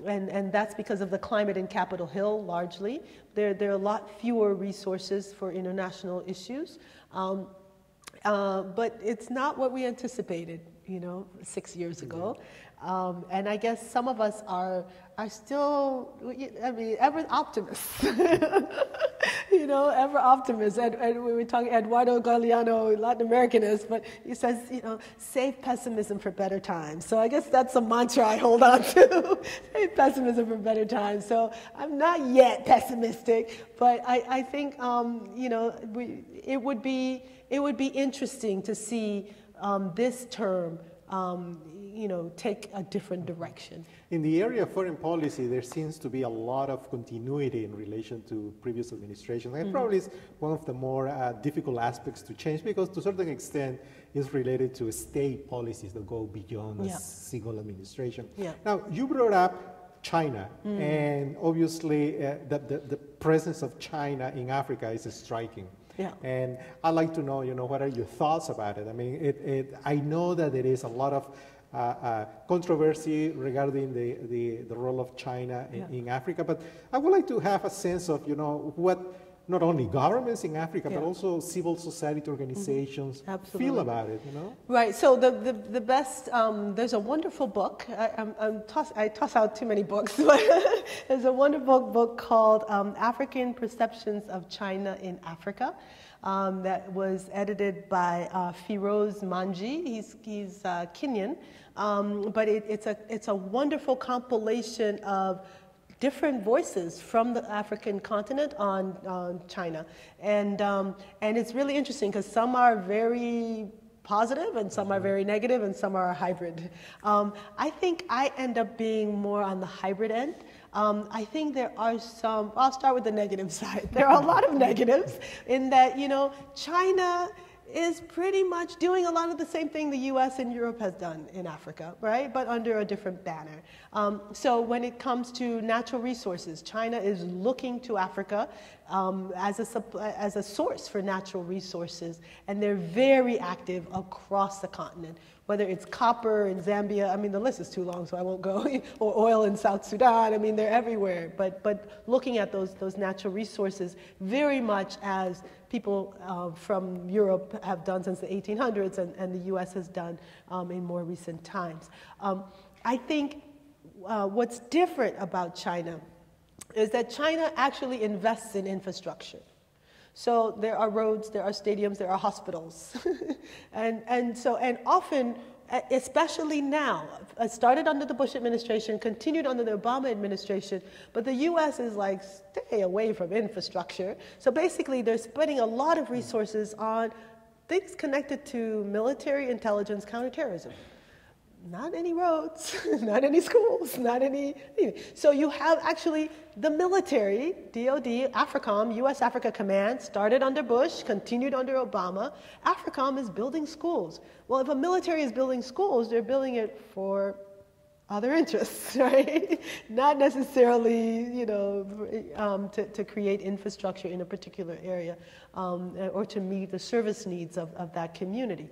And that's because of the climate in Capitol Hill, largely. There are a lot fewer resources for international issues. But it's not what we anticipated, you know, 6 years ago. And I guess some of us are still, I mean, ever optimists. You know, ever optimists. And we were talking, Eduardo Galeano, Latin Americanist, but he says, you know, save pessimism for better times. So I guess that's a mantra I hold on to. Save pessimism for better times. So I'm not yet pessimistic, but I think, you know, it would be interesting to see this term, you know, take a different direction. In the area of foreign policy, there seems to be a lot of continuity in relation to previous administrations. And probably is one of the more difficult aspects to change, because to a certain extent it's related to state policies that go beyond a single administration. Now, you brought up China, and obviously the presence of China in Africa is striking. And I'd like to know, you know, what are your thoughts about it? I mean, I know that there is a lot of controversy regarding the role of China in Africa, but I would like to have a sense of, you know, what not only governments in Africa, but also civil society organizations feel about it, you know? Right, so the best, there's a wonderful book, I toss out too many books, but there's a wonderful book called African Perceptions of China in Africa. That was edited by Firoz Manji. He's Kenyan, but it's a wonderful compilation of different voices from the African continent on China, and it's really interesting because some are very positive and some are very negative and some are a hybrid. I think I end up being more on the hybrid end. I think there are some, I'll start with the negative side. There are a lot of negatives in that, you know, China is pretty much doing a lot of the same thing the US and Europe has done in Africa, right? But under a different banner. So when it comes to natural resources, China is looking to Africa as a source for natural resources, and they're very active across the continent. Whether it's copper in Zambia, I mean, the list is too long, so I won't go, or oil in South Sudan, I mean, they're everywhere. But looking at those natural resources very much as people from Europe have done since the 1800s and the US has done in more recent times. I think what's different about China is that China actually invests in infrastructure. So there are roads, there are stadiums, there are hospitals. and often, especially now, it started under the Bush administration, continued under the Obama administration, but the US is like, stay away from infrastructure. So basically they're spending a lot of resources on things connected to military intelligence, counterterrorism. Not any roads, not any schools, not any. So you have actually the military, DOD, AFRICOM, US Africa Command, started under Bush, continued under Obama. AFRICOM is building schools. Well, if a military is building schools, they're building it for other interests, right? Not necessarily, you know, to create infrastructure in a particular area or to meet the service needs of that community.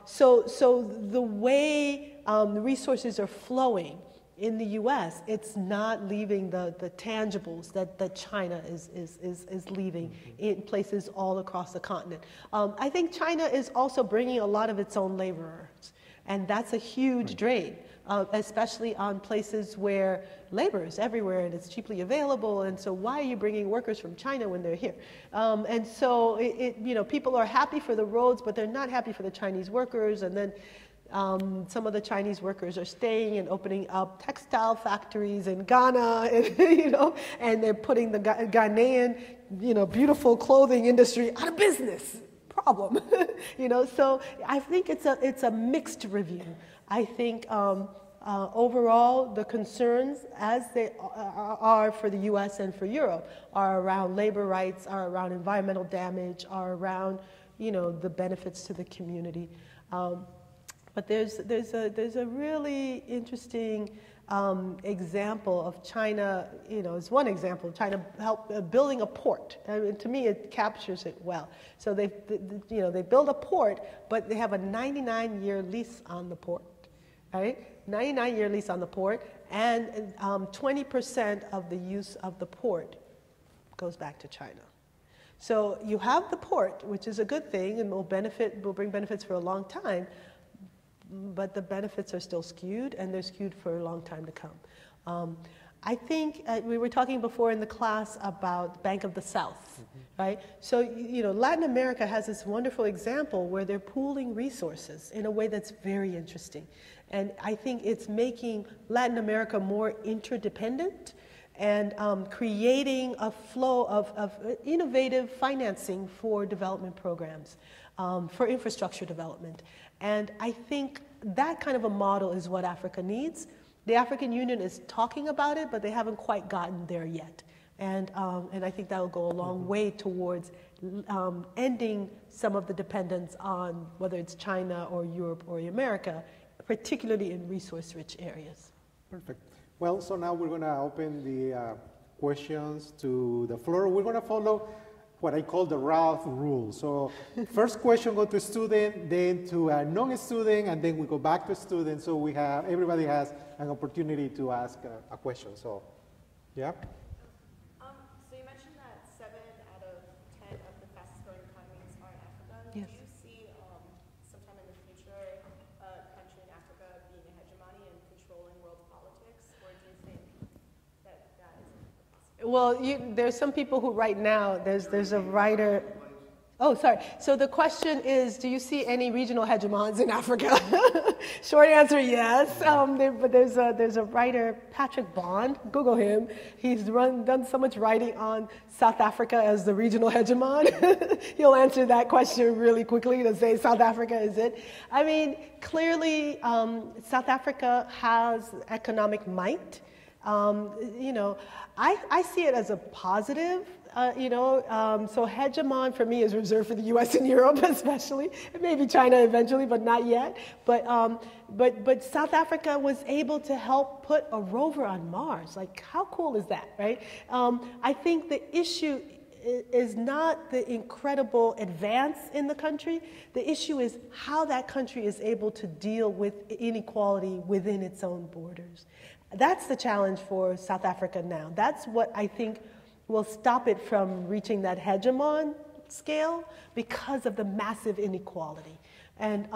So the way the resources are flowing in the U.S., it's not leaving the tangibles that China is leaving in places all across the continent. I think China is also bringing a lot of its own laborers, and that's a huge drain. especially on places where labor is everywhere and it's cheaply available. And so why are you bringing workers from China when they're here? And so people are happy for the roads, but they're not happy for the Chinese workers. And then some of the Chinese workers are staying and opening up textile factories in Ghana, and, and they're putting the Ghanaian, beautiful clothing industry out of business. Problem, So I think it's a mixed review. I think overall the concerns, as they are for the U.S. and for Europe, are around labor rights, are around environmental damage, are around the benefits to the community. But there's a really interesting example of China, is one example of China building a port. I mean, to me, it captures it well. So they build a port, but they have a 99-year lease on the port, right? 99-year lease on the port, and 20% of the use of the port goes back to China. So you have the port, which is a good thing and will bring benefits for a long time, but the benefits are still skewed, and they're skewed for a long time to come. I think we were talking before in the class about Bank of the South, right? So, Latin America has this wonderful example where they're pooling resources in a way that's very interesting. And I think it's making Latin America more interdependent and creating a flow of innovative financing for development programs, for infrastructure development. And I think that kind of a model is what Africa needs. The African Union is talking about it, but they haven't quite gotten there yet. And I think that will go a long way towards ending some of the dependence on whether it's China or Europe or America, particularly in resource-rich areas. Perfect. Well, so now we're going to open the questions to the floor. We're going to follow what I call the Ralph rule. So first question go to student, then to a non-student, and then we go back to student. So everybody has an opportunity to ask a question. So, yeah. So you mentioned that 7 out of 10 of the fastest growing economies are in Africa. Yes. Do you see sometime in the future a country in Africa being a hegemony and controlling world politics, or do you think that isn't possible? Well, there's some people who right now, there's a writer. Oh, sorry. So the question is, do you see any regional hegemons in Africa? Short answer, yes. But there's a writer, Patrick Bond. Google him. He's done so much writing on South Africa as the regional hegemon. He'll answer that question really quickly to say South Africa is it. I mean, clearly, South Africa has economic might. I see it as a positive. So hegemon for me is reserved for the U.S. and Europe, especially, and maybe China eventually, but not yet. But South Africa was able to help put a rover on Mars. Like, how cool is that, right? I think the issue is not the incredible advance in the country. The issue is how that country is able to deal with inequality within its own borders. That's the challenge for South Africa now. That's what I think will stop it from reaching that hegemon scale because of the massive inequality. And,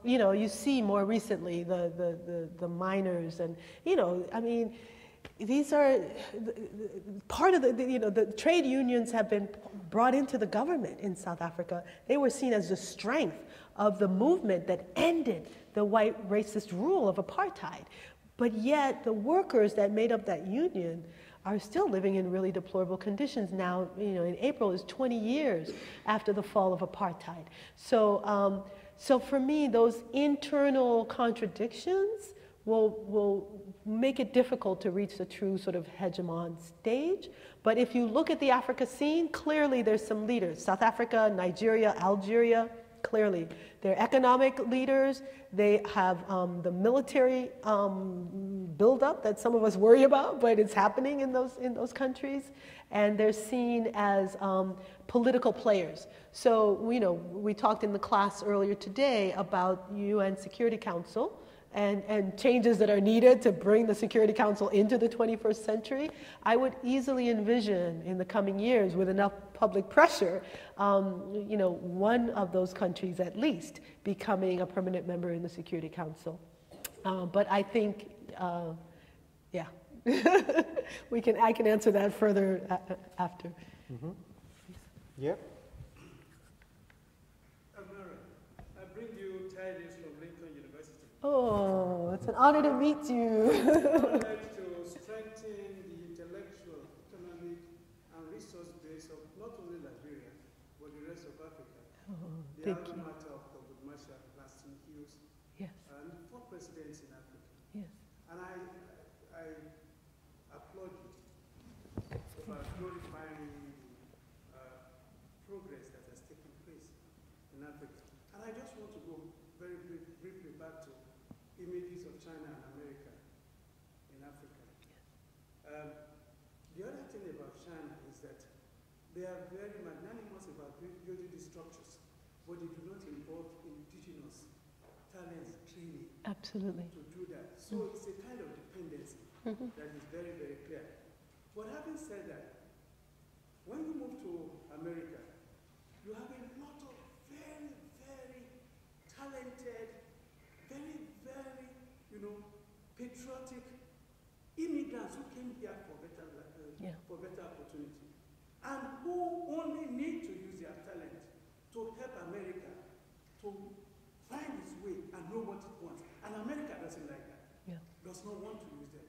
you see more recently the miners and, I mean, these are part of the trade unions have been brought into the government in South Africa. They were seen as the strength of the movement that ended the white racist rule of apartheid. But yet the workers that made up that union are still living in really deplorable conditions now. In April is 20 years after the fall of apartheid. So for me, those internal contradictions will make it difficult to reach the true sort of hegemon stage. But if you look at the Africa scene, clearly there's some leaders. South Africa, Nigeria, Algeria, clearly. They're economic leaders. They have the military buildup that some of us worry about, but it's happening in those countries. And they're seen as political players. So, we talked in the class earlier today about UN Security Council and changes that are needed to bring the Security Council into the 21st century. I would easily envision in the coming years, with enough public pressure, one of those countries at least becoming a permanent member in the Security Council. But I think, yeah, I can answer that further after. Mm-hmm. Yep. Emira, I bring you tidings from Lincoln University. Oh, it's an honor to meet you. To strengthen the intellectual, economic, and resource base of not only Liberia, but the rest of Africa. Oh, the thank you. alma mater of Dr. Marshall Lasting Hughes, Yes. and 4 presidents in Africa. Yes. And I applaud you for glorifying progress that has taken place in Africa. And I just want to go very briefly back to images of China and America in Africa. The other thing about China is that they are very magnanimous about building these structures, but they do not involve indigenous talents training. Absolutely. To do that. So it's a kind of dependency that is very, very clear. But having said that, when you move to America, you have a lot of very, very talented, very, very, patriotic immigrants who came here for better opportunity, and who only need to use their talent to help America to find its way and know what it wants. And America doesn't like that. Yeah. Does not want to use them.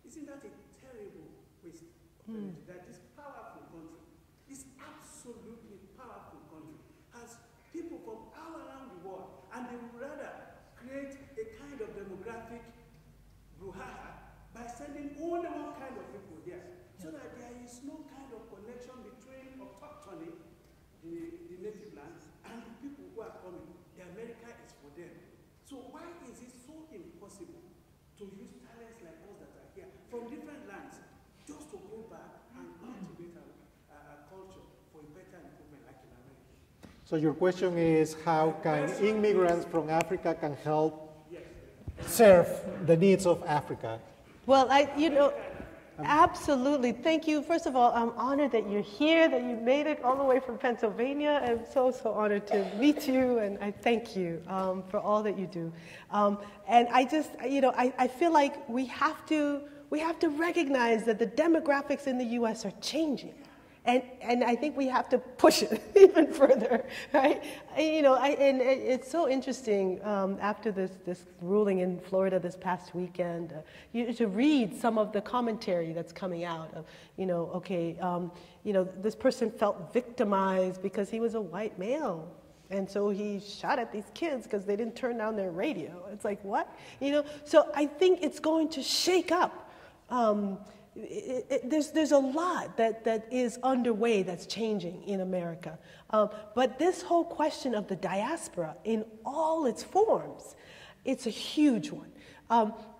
Isn't that a terrible waste of energy? That this powerful country, this absolutely powerful country, has people from all around the world, and they would rather create a kind of demographic brouhaha by sending only one kind of people there, so that there is no kind of connection between autochthony, the native lands, and the people who are coming. The America is for them. So why is it so impossible to use talents like us that are here from different lands just to go back and cultivate a culture for a better improvement like in America? So your question is, how can immigrants from Africa can help serve the needs of Africa? Well, absolutely. Thank you. First of all, I'm honored that you're here, that you made it all the way from Pennsylvania. I'm so honored to meet you, and I thank you for all that you do. And I just, I feel like we have to recognize that the demographics in the U.S. are changing. And I think we have to push it even further, right? And it's so interesting after this ruling in Florida this past weekend, to read some of the commentary that's coming out of, this person felt victimized because he was a white male. And so he shot at these kids because they didn't turn down their radio. It's like, what? So I think it's going to shake up. There's a lot that is underway that's changing in America. But this whole question of the diaspora in all its forms, it's a huge one.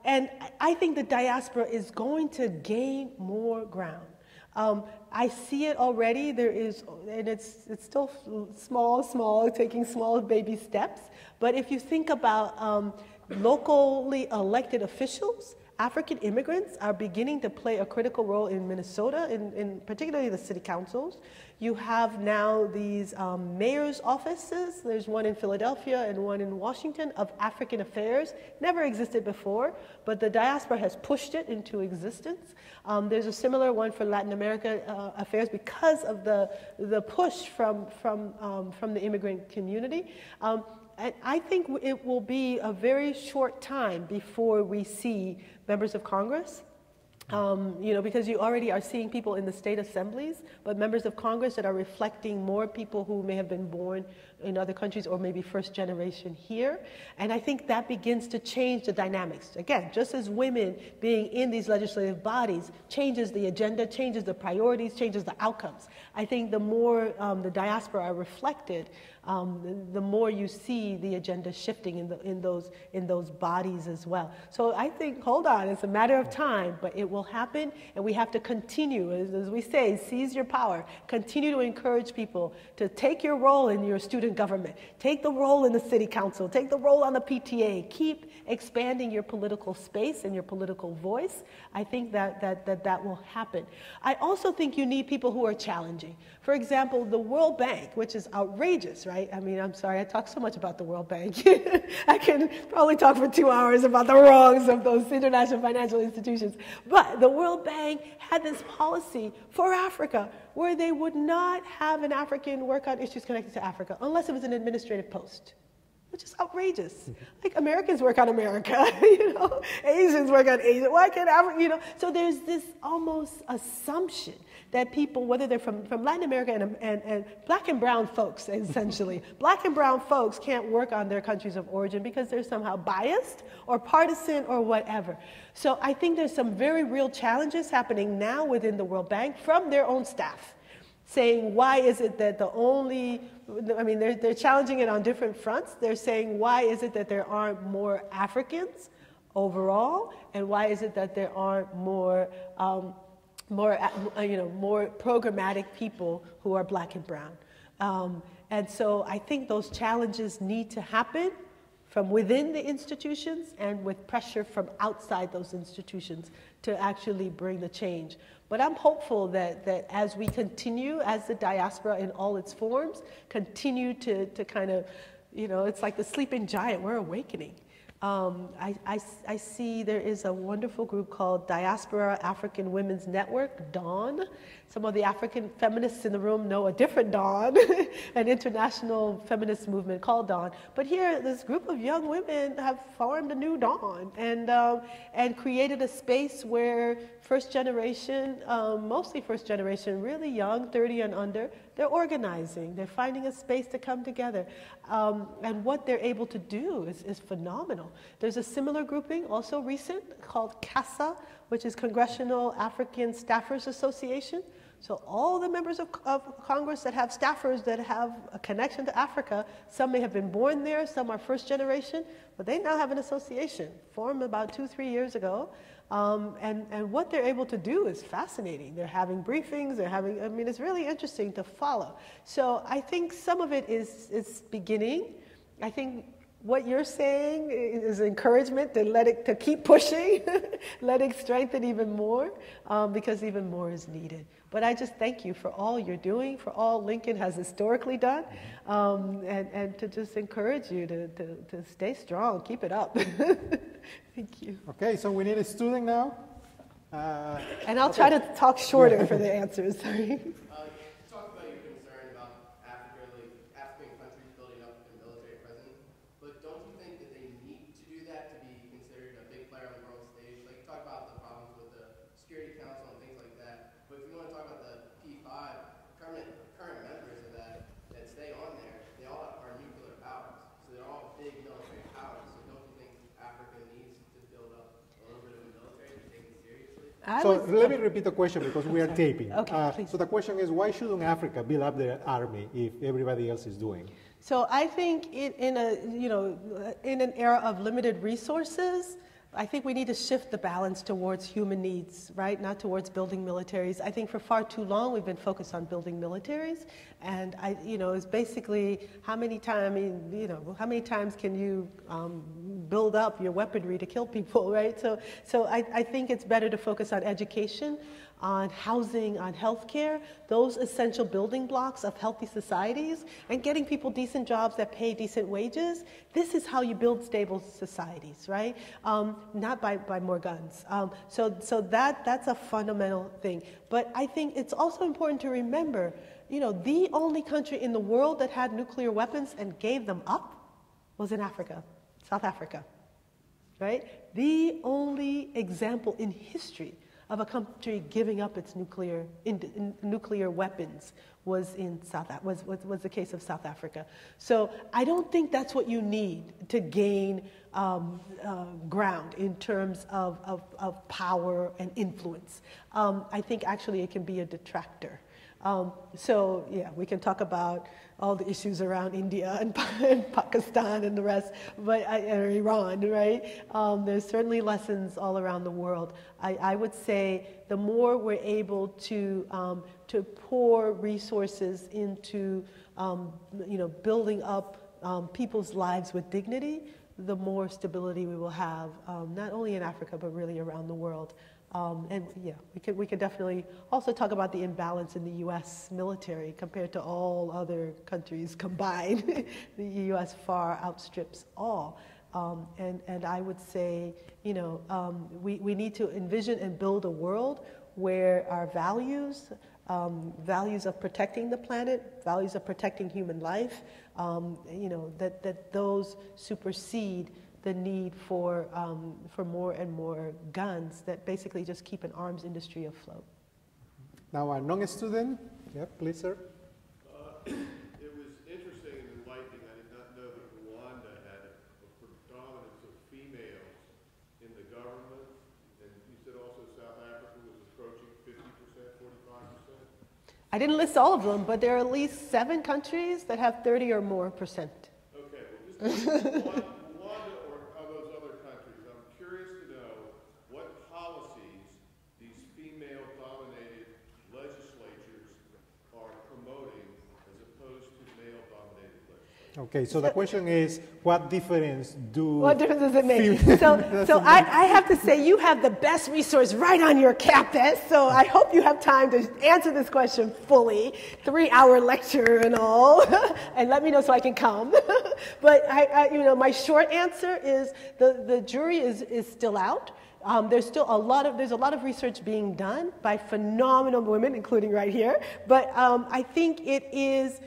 And I think the diaspora is going to gain more ground. I see it already. There is, and it's still small, taking small baby steps. But if you think about locally elected officials, African immigrants are beginning to play a critical role in Minnesota, in particularly the city councils. You have now these mayor's offices. There's one in Philadelphia and one in Washington of African affairs. Never existed before, but the diaspora has pushed it into existence. There's a similar one for Latin America affairs because of the push from the immigrant community. And I think it will be a very short time before we see members of Congress, because you already are seeing people in the state assemblies, but members of Congress that are reflecting more people who may have been born in other countries or maybe first generation here. And I think that begins to change the dynamics. Again, just as women being in these legislative bodies changes the agenda, changes the priorities, changes the outcomes. I think the more the diaspora are reflected, the more you see the agenda shifting in those bodies as well. So I think, hold on, it's a matter of time, but it will will happen, and we have to continue, as we say, seize your power. Continue to encourage people to take your role in your student government, take the role in the city council, take the role on the PTA. Keep expanding your political space and your political voice. I think that will happen. I also think you need people who are challenging. For example, the World Bank, which is outrageous, right? I mean, I'm sorry, I talk so much about the World Bank. I can probably talk for 2 hours about the wrongs of those international financial institutions. But the World Bank had this policy for Africa where they would not have an African work on issues connected to Africa unless it was an administrative post, which is outrageous. Like, Americans work on America, you know, Asians work on Asia. Why can't Africa, you know? So there's this almost assumption that people, whether they're from Latin America and black and brown folks, essentially, black and brown folks can't work on their countries of origin because they're somehow biased or partisan or whatever. So I think there's some very real challenges happening now within the World Bank from their own staff, saying, why is it that the only, I mean, they're challenging it on different fronts. They're saying, why is it that there aren't more Africans overall? And why is it that there aren't more programmatic people who are black and brown? And so I think those challenges need to happen from within the institutions and with pressure from outside those institutions to actually bring the change. But I'm hopeful that as we continue, as the diaspora in all its forms, continue to kind of, you know, it's like the sleeping giant, we're awakening. I see there is a wonderful group called Diaspora African Women's Network, DAWN. Some of the African feminists in the room know a different DAWN, an international feminist movement called DAWN. But here, this group of young women have formed a new DAWN and created a space where first generation, mostly first generation, really young, 30 and under, they're organizing. They're finding a space to come together. And what they're able to do is phenomenal. There's a similar grouping, also recent, called CASA, which is Congressional African Staffers Association. So all the members of Congress that have staffers that have a connection to Africa, some may have been born there, some are first generation, but they now have an association formed about 2-3 years ago. And what they're able to do is fascinating. They're having briefings, I mean, it's really interesting to follow. So I think some of it is beginning. I think what you're saying is encouragement to keep pushing, let it strengthen even more, because even more is needed. But I just thank you for all you're doing, for all Lincoln has historically done, and to just encourage you to stay strong, keep it up. Thank you. Okay, so we need a student now. And I'll try to talk shorter for the answers. Sorry. Talk about your concern about African countries building up their military presence, but don't you think that they need to do that to be considered a big player on the world stage? Like, talk about the problems with the Security Council and things like that. But if you want to talk about the P5, current members of that stay on there, they all are nuclear powers. So they're all big military powers. So don't you think Africa needs to build up a little bit of a military to take it seriously? So let me repeat the question because we are taping. Okay, so the question is, why shouldn't Africa build up their army if everybody else is doing? So I think in an era of limited resources, I think we need to shift the balance towards human needs, right? Not towards building militaries. I think for far too long we've been focused on building militaries, and it's basically how many times can you build up your weaponry to kill people, right? So I think it's better to focus on education, on housing, on healthcare, those essential building blocks of healthy societies, and getting people decent jobs that pay decent wages. This is how you build stable societies, right? Not by more guns. So that's a fundamental thing. But I think it's also important to remember, the only country in the world that had nuclear weapons and gave them up was in Africa, South Africa, right? The only example in history of a country giving up its nuclear weapons was the case of South Africa. So I don't think that's what you need to gain ground in terms of power and influence. I think actually it can be a detractor. So yeah, we can talk about all the issues around India and Pakistan and the rest, but or Iran, right? There's certainly lessons all around the world. I would say the more we're able to pour resources into building up people's lives with dignity, the more stability we will have, not only in Africa but really around the world. And yeah, we can definitely also talk about the imbalance in the U.S. military compared to all other countries combined. The U.S. far outstrips all. And I would say, we need to envision and build a world where our values, values of protecting the planet, values of protecting human life, that those supersede the need for more and more guns that basically just keep an arms industry afloat. Now, a non-student, yeah, please, sir. It was interesting and enlightening. I did not know that Rwanda had a predominance of females in the government, and you said also South Africa was approaching 50%, 45%? I didn't list all of them, but there are at least 7 countries that have 30 or more %. Okay, well, just Rwanda or those other countries, I'm curious to know what policies these female-dominated legislatures are promoting as opposed to male-dominated legislatures. Okay, so the question is, what difference does it make? So I have to say, you have the best resource right on your campus, so I hope you have time to answer this question fully, 3-hour lecture and all, and let me know so I can come. But my short answer is the jury is still out. There's still a lot of research being done by phenomenal women, including right here. But I think it is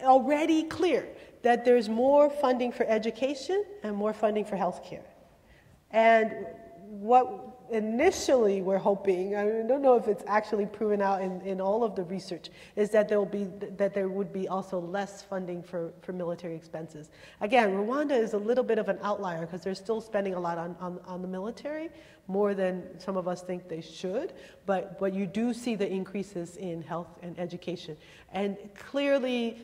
already clear that there's more funding for education and more funding for healthcare. And what initially we're hoping, I don't know if it's actually proven out in all of the research, is that there would be also less funding for military expenses. Again, Rwanda is a little bit of an outlier because they're still spending a lot on the military, more than some of us think they should, but you do see the increases in health and education. And clearly,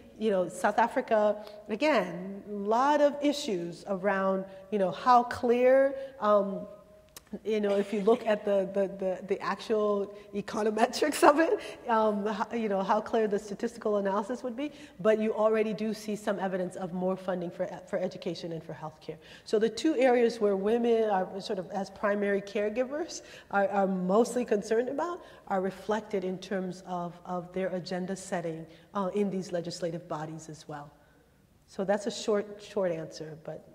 South Africa, again, a lot of issues around, how clear, if you look at the actual econometrics of it, how clear the statistical analysis would be, but you already do see some evidence of more funding for education and for healthcare. So the 2 areas where women are sort of as primary caregivers are mostly concerned about are reflected in terms of their agenda setting in these legislative bodies as well. So that's a short answer, but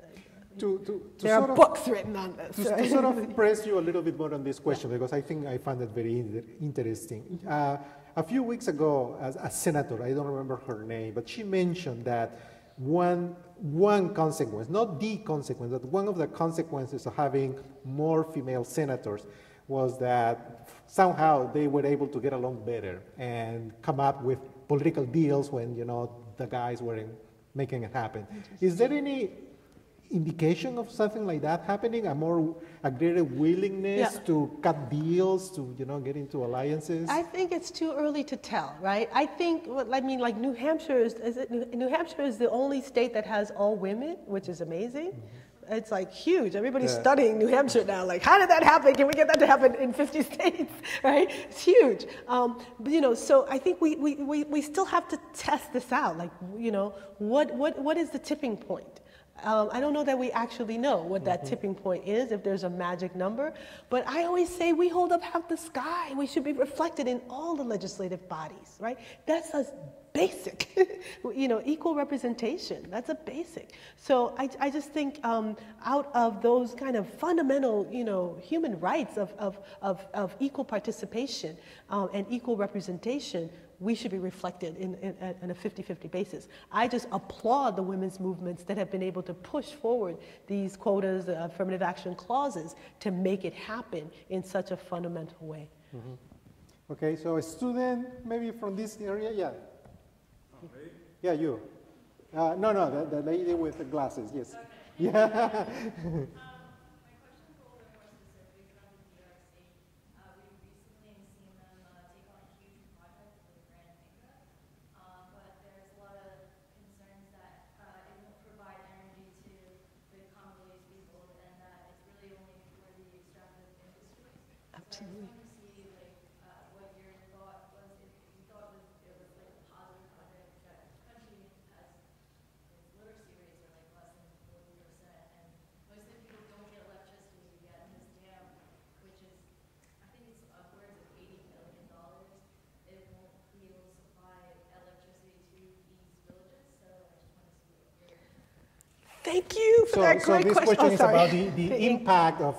there are books written on this. To sort of press you a little bit more on this question, because I think I found it very interesting. A few weeks ago, a senator, I don't remember her name, but she mentioned that one consequence, not the consequence, but one of the consequences of having more female senators was that somehow they were able to get along better and come up with political deals when, the guys weren't making it happen. Is there any indication of something like that happening, a greater willingness to cut deals, to get into alliances? I think it's too early to tell, right? I think, like New Hampshire New Hampshire is the only state that has all women, which is amazing. Mm-hmm. It's like huge. Everybody's studying New Hampshire now. Like, how did that happen? Can we get that to happen in 50 states? Right? It's huge. But, so I think we still have to test this out. Like, what is the tipping point? I don't know that we actually know what that tipping point is, if there's a magic number, but I always say we hold up half the sky. We should be reflected in all the legislative bodies, right? That's a basic, equal representation. That's a basic. So I just think out of those kind of fundamental, human rights of equal participation and equal representation, we should be reflected in a 50-50 basis. I just applaud the women's movements that have been able to push forward these quotas, affirmative action clauses, to make it happen in such a fundamental way. Mm-hmm. Okay, so a student maybe from this area, yeah. Me? Yeah, you. No, the lady with the glasses, yes. Okay. Yeah. My question is a little bit more specific about the DRC. We've recently seen them take on a huge project with Grand Mega, but there's a lot of concerns that it won't provide energy to the Congolese people and that it's really only for the extractive industries. Absolutely. So I just wanted to see what your thought was, if you thought it was like a positive project that the country has. Its literacy rates are like less than 40%, and most of the people don't get electricity yet in this dam, which is, I think it's upwards of $80 million. It won't be able to supply electricity to these villages, so I just want to see what your. Thank you for that So great this question. question Oh, is sorry. about the impact of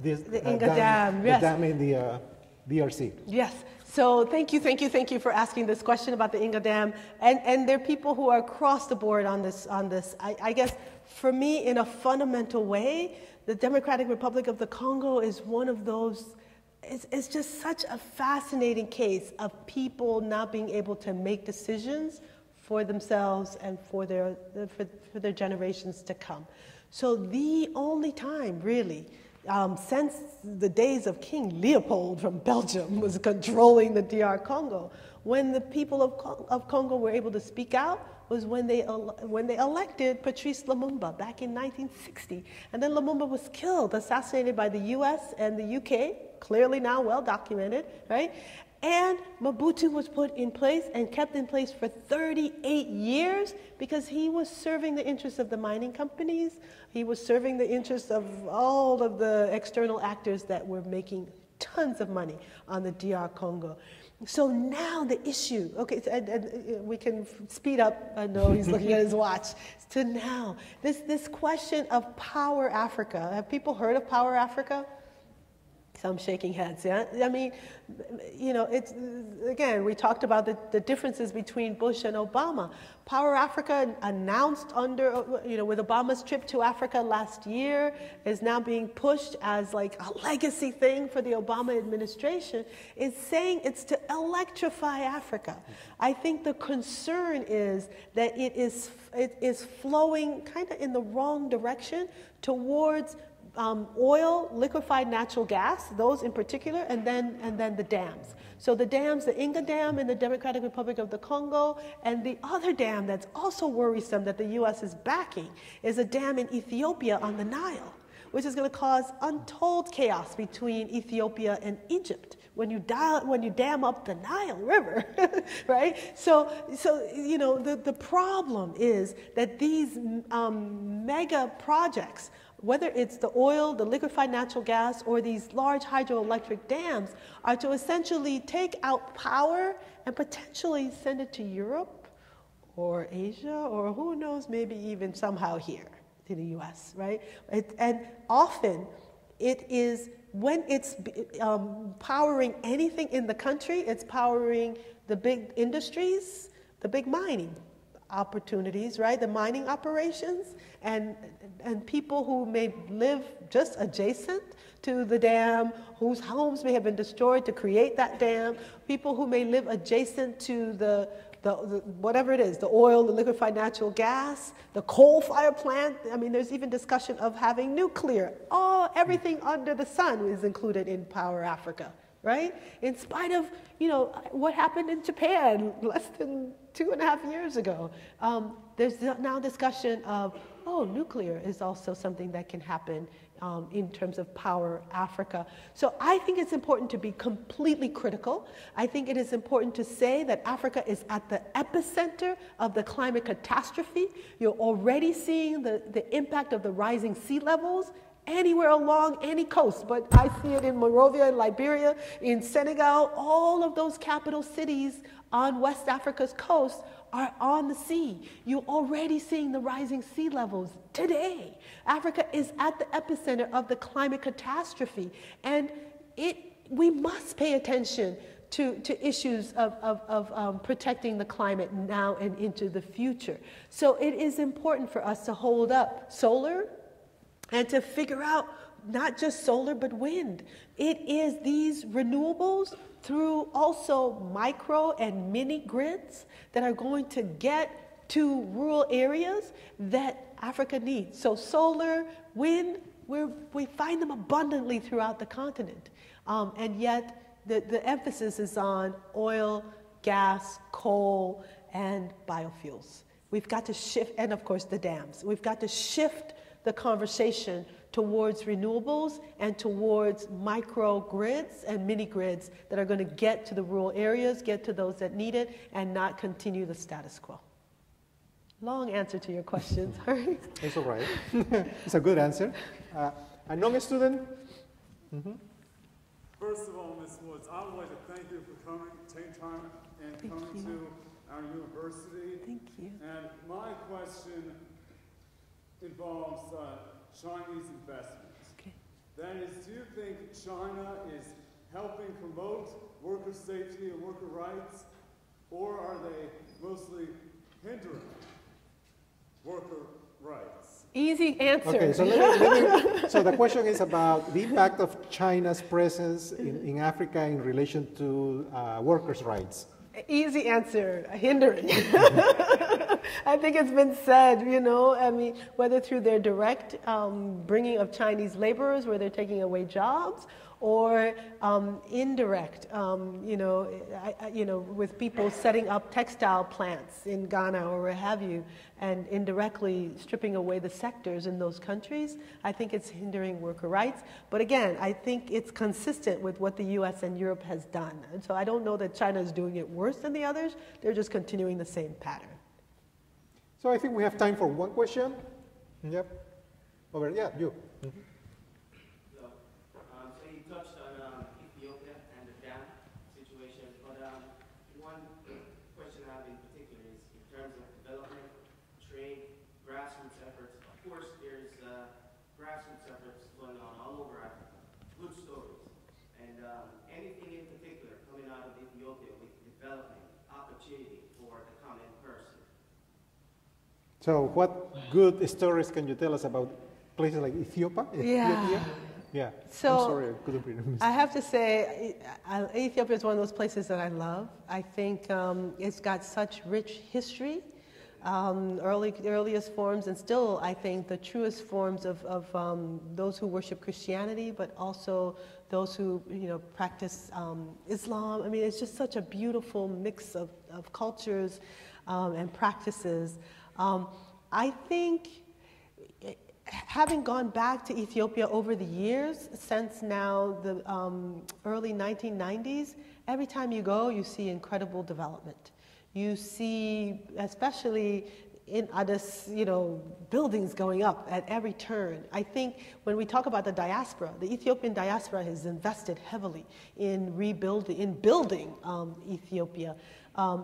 this The Inga Dam, yes. the dam in the DRC. Yes. So thank you for asking this question about the Inga Dam. And there are people who are across the board on this. I guess for me, in a fundamental way, the Democratic Republic of the Congo is one of those. It's just such a fascinating case of people not being able to make decisions for themselves and for their generations to come. So the only time, really, since the days of King Leopold from Belgium was controlling the DR Congo, when the people of Congo were able to speak out was when they elected Patrice Lumumba back in 1960. And then Lumumba was killed, assassinated by the US and the UK, clearly now well documented, right? And Mobutu was put in place and kept in place for 38 years because he was serving the interests of the mining companies. He was serving the interests of all of the external actors that were making tons of money on the DR Congo. So now the issue, okay, and we can speed up. I know he's looking at his watch. To now, this question of Power Africa. Have people heard of Power Africa? Some shaking heads, yeah? I mean, you know, it's, again, we talked about the differences between Bush and Obama. Power Africa, announced under, you know, with Obama's trip to Africa last year, is now being pushed as like a legacy thing for the Obama administration, is saying it's to electrify Africa. I think the concern is that it is flowing kind of in the wrong direction towards oil, liquefied natural gas, those in particular, and then the dams. So the dams, the Inga Dam in the Democratic Republic of the Congo, and the other dam that's also worrisome that the U.S. is backing is a dam in Ethiopia on the Nile, which is going to cause untold chaos between Ethiopia and Egypt when you dam up the Nile River, right? So you know, the problem is that these mega projects, whether it's the oil, the liquefied natural gas, or these large hydroelectric dams, are to essentially take out power and potentially send it to Europe or Asia, or who knows, maybe even somehow here to the US, right? And often it is, when it's powering anything in the country, it's powering the big industries, the big mining opportunities, right? The mining operations, and people who may live just adjacent to the dam, whose homes may have been destroyed to create that dam, people who may live adjacent to the whatever it is, the oil, the liquefied natural gas, the coal-fired plant. I mean, there's even discussion of having nuclear. Everything under the sun is included in Power Africa, right? In spite of, you know, what happened in Japan less than 2.5 years ago. There's now discussion of, nuclear is also something that can happen in terms of Power Africa. So I think it's important to be completely critical. I think it is important to say that Africa is at the epicenter of the climate catastrophe. You're already seeing the impact of the rising sea levels anywhere along any coast, but I see it in Monrovia, in Liberia, in Senegal. All of those capital cities on West Africa's coast are on the sea. You're already seeing the rising sea levels today. Africa is at the epicenter of the climate catastrophe, and we must pay attention to issues of protecting the climate now and into the future. So it is important for us to hold up solar, and to figure out not just solar, but wind. It is these renewables through also micro and mini grids that are going to get to rural areas that Africa needs. So solar, wind, we find them abundantly throughout the continent. And yet the emphasis is on oil, gas, coal, and biofuels. We've got to shift, and of course the dams. We've got to shift the conversation towards renewables and towards microgrids and mini grids that are going to get to the rural areas, get to those that need it, and not continue the status quo. Long answer to your question, sorry. It's all right. It's a good answer. A non-student? First of all, Ms. Woods, I would like to thank you for coming, taking time and coming to our university. Thank you. And my question involves Chinese investments. Okay. That is, do you think China is helping promote worker safety and worker rights, or are they mostly hindering worker rights? Easy answer. Okay, so so the question is about the impact of China's presence in Africa in relation to workers' rights. Easy answer, hindering. I think it's been said, you know, I mean, whether through their direct bringing of Chinese laborers where they're taking away jobs, or indirect, you know, with people setting up textile plants in Ghana or where have you, and indirectly stripping away the sectors in those countries. I think it's hindering worker rights. But again, I think it's consistent with what the US and Europe has done. And so I don't know that China is doing it worse than the others. They're just continuing the same pattern. So I think we have time for one question. Yep. Over, yeah, you. Touched on Ethiopia and the dam situation, but one question I have in particular is in terms of development, trade, grassroots efforts. Of course, there's grassroots efforts going on all over Africa, good stories, and anything in particular coming out of Ethiopia with development, opportunity for the common person. So what good stories can you tell us about places like Ethiopia? Yeah. Yeah, So, I'm sorry, I couldn't pronounce. I have to say, Ethiopia is one of those places that I love. I think it's got such rich history, the earliest forms, and still, I think, the truest forms of those who worship Christianity, but also those who, you know, practice Islam. I mean, it's just such a beautiful mix of cultures and practices. I think, having gone back to Ethiopia over the years, since now the early 1990s, every time you go, you see incredible development. You see, especially in Addis, you know, buildings going up at every turn. I think when we talk about the diaspora, the Ethiopian diaspora has invested heavily in rebuilding, in building Ethiopia.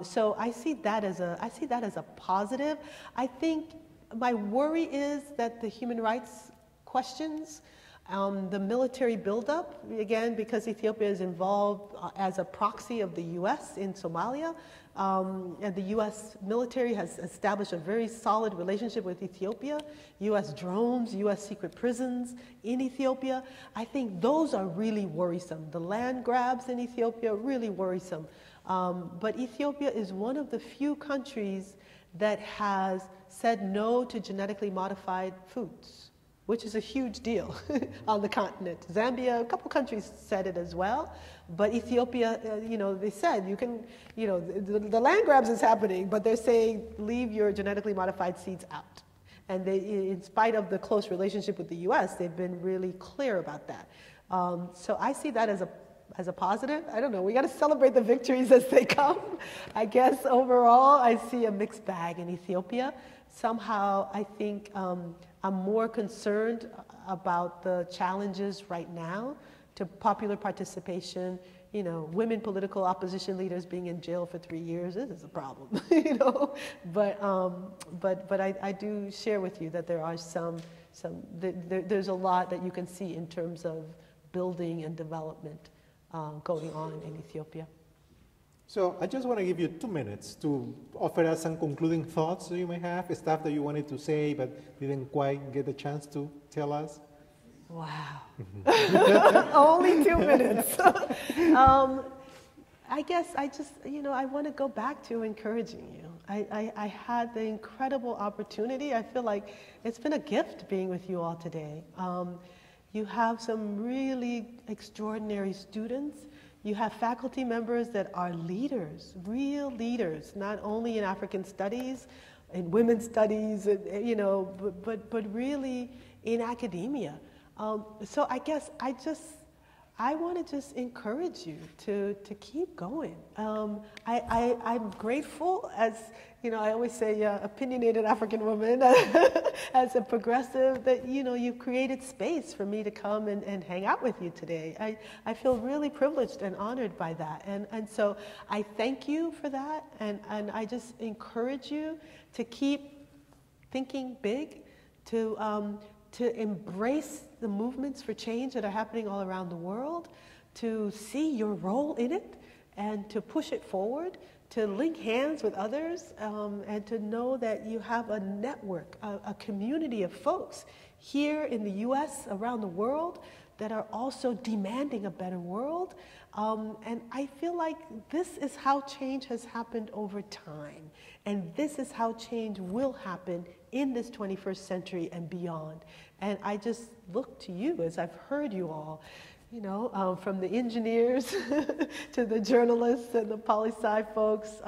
So I see that as a positive. I think my worry is that the human rights questions, the military buildup, again, because Ethiopia is involved as a proxy of the U.S. in Somalia, and the U.S. military has established a very solid relationship with Ethiopia, U.S. drones, U.S. secret prisons in Ethiopia. I think those are really worrisome. The land grabs in Ethiopia, really worrisome. But Ethiopia is one of the few countries that has said no to genetically modified foods, which is a huge deal on the continent. Zambia, a couple countries said it as well, but Ethiopia, you know, they said you can, you know, the land grabs is happening, but they're saying leave your genetically modified seeds out. And they, in spite of the close relationship with the US, they've been really clear about that. So I see that as a positive. I don't know, we got to celebrate the victories as they come. I guess overall, I see a mixed bag in Ethiopia. Somehow, I think I'm more concerned about the challenges right now to popular participation. You know, women political opposition leaders being in jail for 3 years, this is a problem, you know. But I do share with you that there are there's a lot that you can see in terms of building and development going on in Ethiopia. So I just want to give you 2 minutes to offer us some concluding thoughts that you may have, stuff that you wanted to say but didn't quite get the chance to tell us. Wow. Only 2 minutes. I guess I just, you know, I want to go back to encouraging you. I had the incredible opportunity. I feel like it's been a gift being with you all today. You have some really extraordinary students. You have faculty members that are leaders, real leaders, not only in African studies, in women's studies, you know, but really in academia. So I guess I want to just encourage you to keep going. I'm grateful, as you know, I always say, opinionated African woman, as a progressive, that you know you've created space for me to come and hang out with you today. I feel really privileged and honored by that, and so I thank you for that, and I just encourage you to keep thinking big, to embrace the movements for change that are happening all around the world, to see your role in it, and to push it forward, to link hands with others, and to know that you have a network, a community of folks here in the US, around the world, that are also demanding a better world. And I feel like this is how change has happened over time. And this is how change will happen in this 21st century and beyond. And I just look to you, as I've heard you all, you know, from the engineers to the journalists and the poli-sci folks,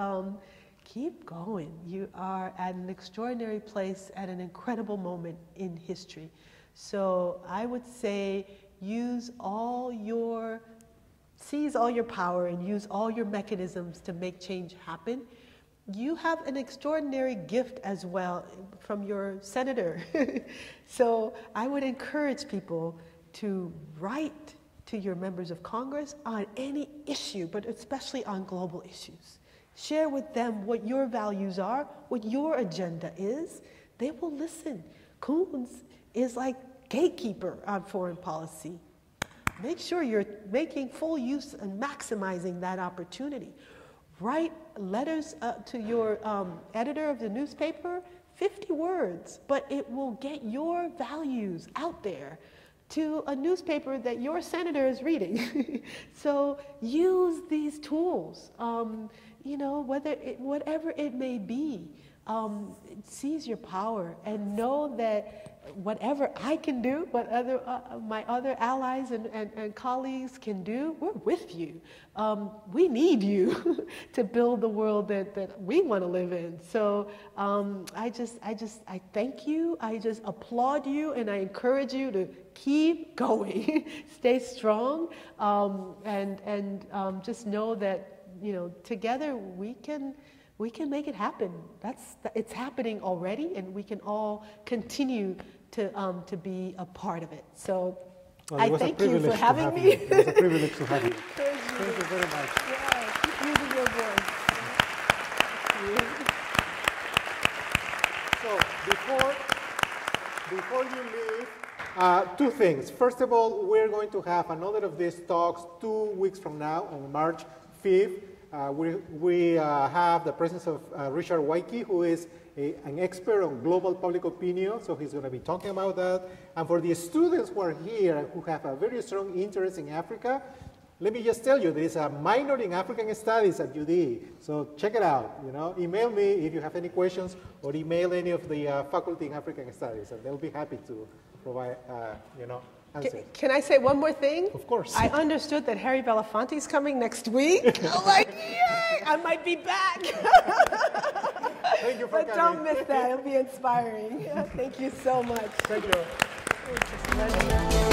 keep going. You are at an extraordinary place at an incredible moment in history. So I would say seize all your power and use all your mechanisms to make change happen. You have an extraordinary gift as well from your senator. So I would encourage people to write to your members of Congress on any issue, but especially on global issues. Share with them what your values are, what your agenda is. They will listen. Coons is like gatekeeper on foreign policy. Make sure you're making full use and maximizing that opportunity. Write letters to your editor of the newspaper, 50 words, but it will get your values out there to a newspaper that your senator is reading. So use these tools, you know, whatever it may be. Seize your power and know that whatever I can do, what my other allies and colleagues can do, we're with you. We need you to build the world that we want to live in. So I thank you. I just applaud you, and I encourage you to keep going. Stay strong, and just know that, you know, together we can make it happen. It's happening already, and we can all continue to be a part of it. So I thank you for having me. It was a privilege to have you. Thank you very much. Yeah, keep using your voice. So before you leave, two things. First of all, we're going to have another of these talks 2 weeks from now on March 5th. We have the presence of Richard Waike, who is an expert on global public opinion, so he's going to be talking about that. And for the students who are here and who have a very strong interest in Africa, let me just tell you, there is a minor in African Studies at UD, so check it out. You know, email me if you have any questions, or email any of the faculty in African Studies, and they'll be happy to provide, you know, answers. Can I say one more thing? Of course. I understood that Harry Belafonte is coming next week. I'm like, yay! I might be back. Thank you for but coming. Don't miss that. It'll be inspiring. Thank you so much. Thank you. It's a pleasure.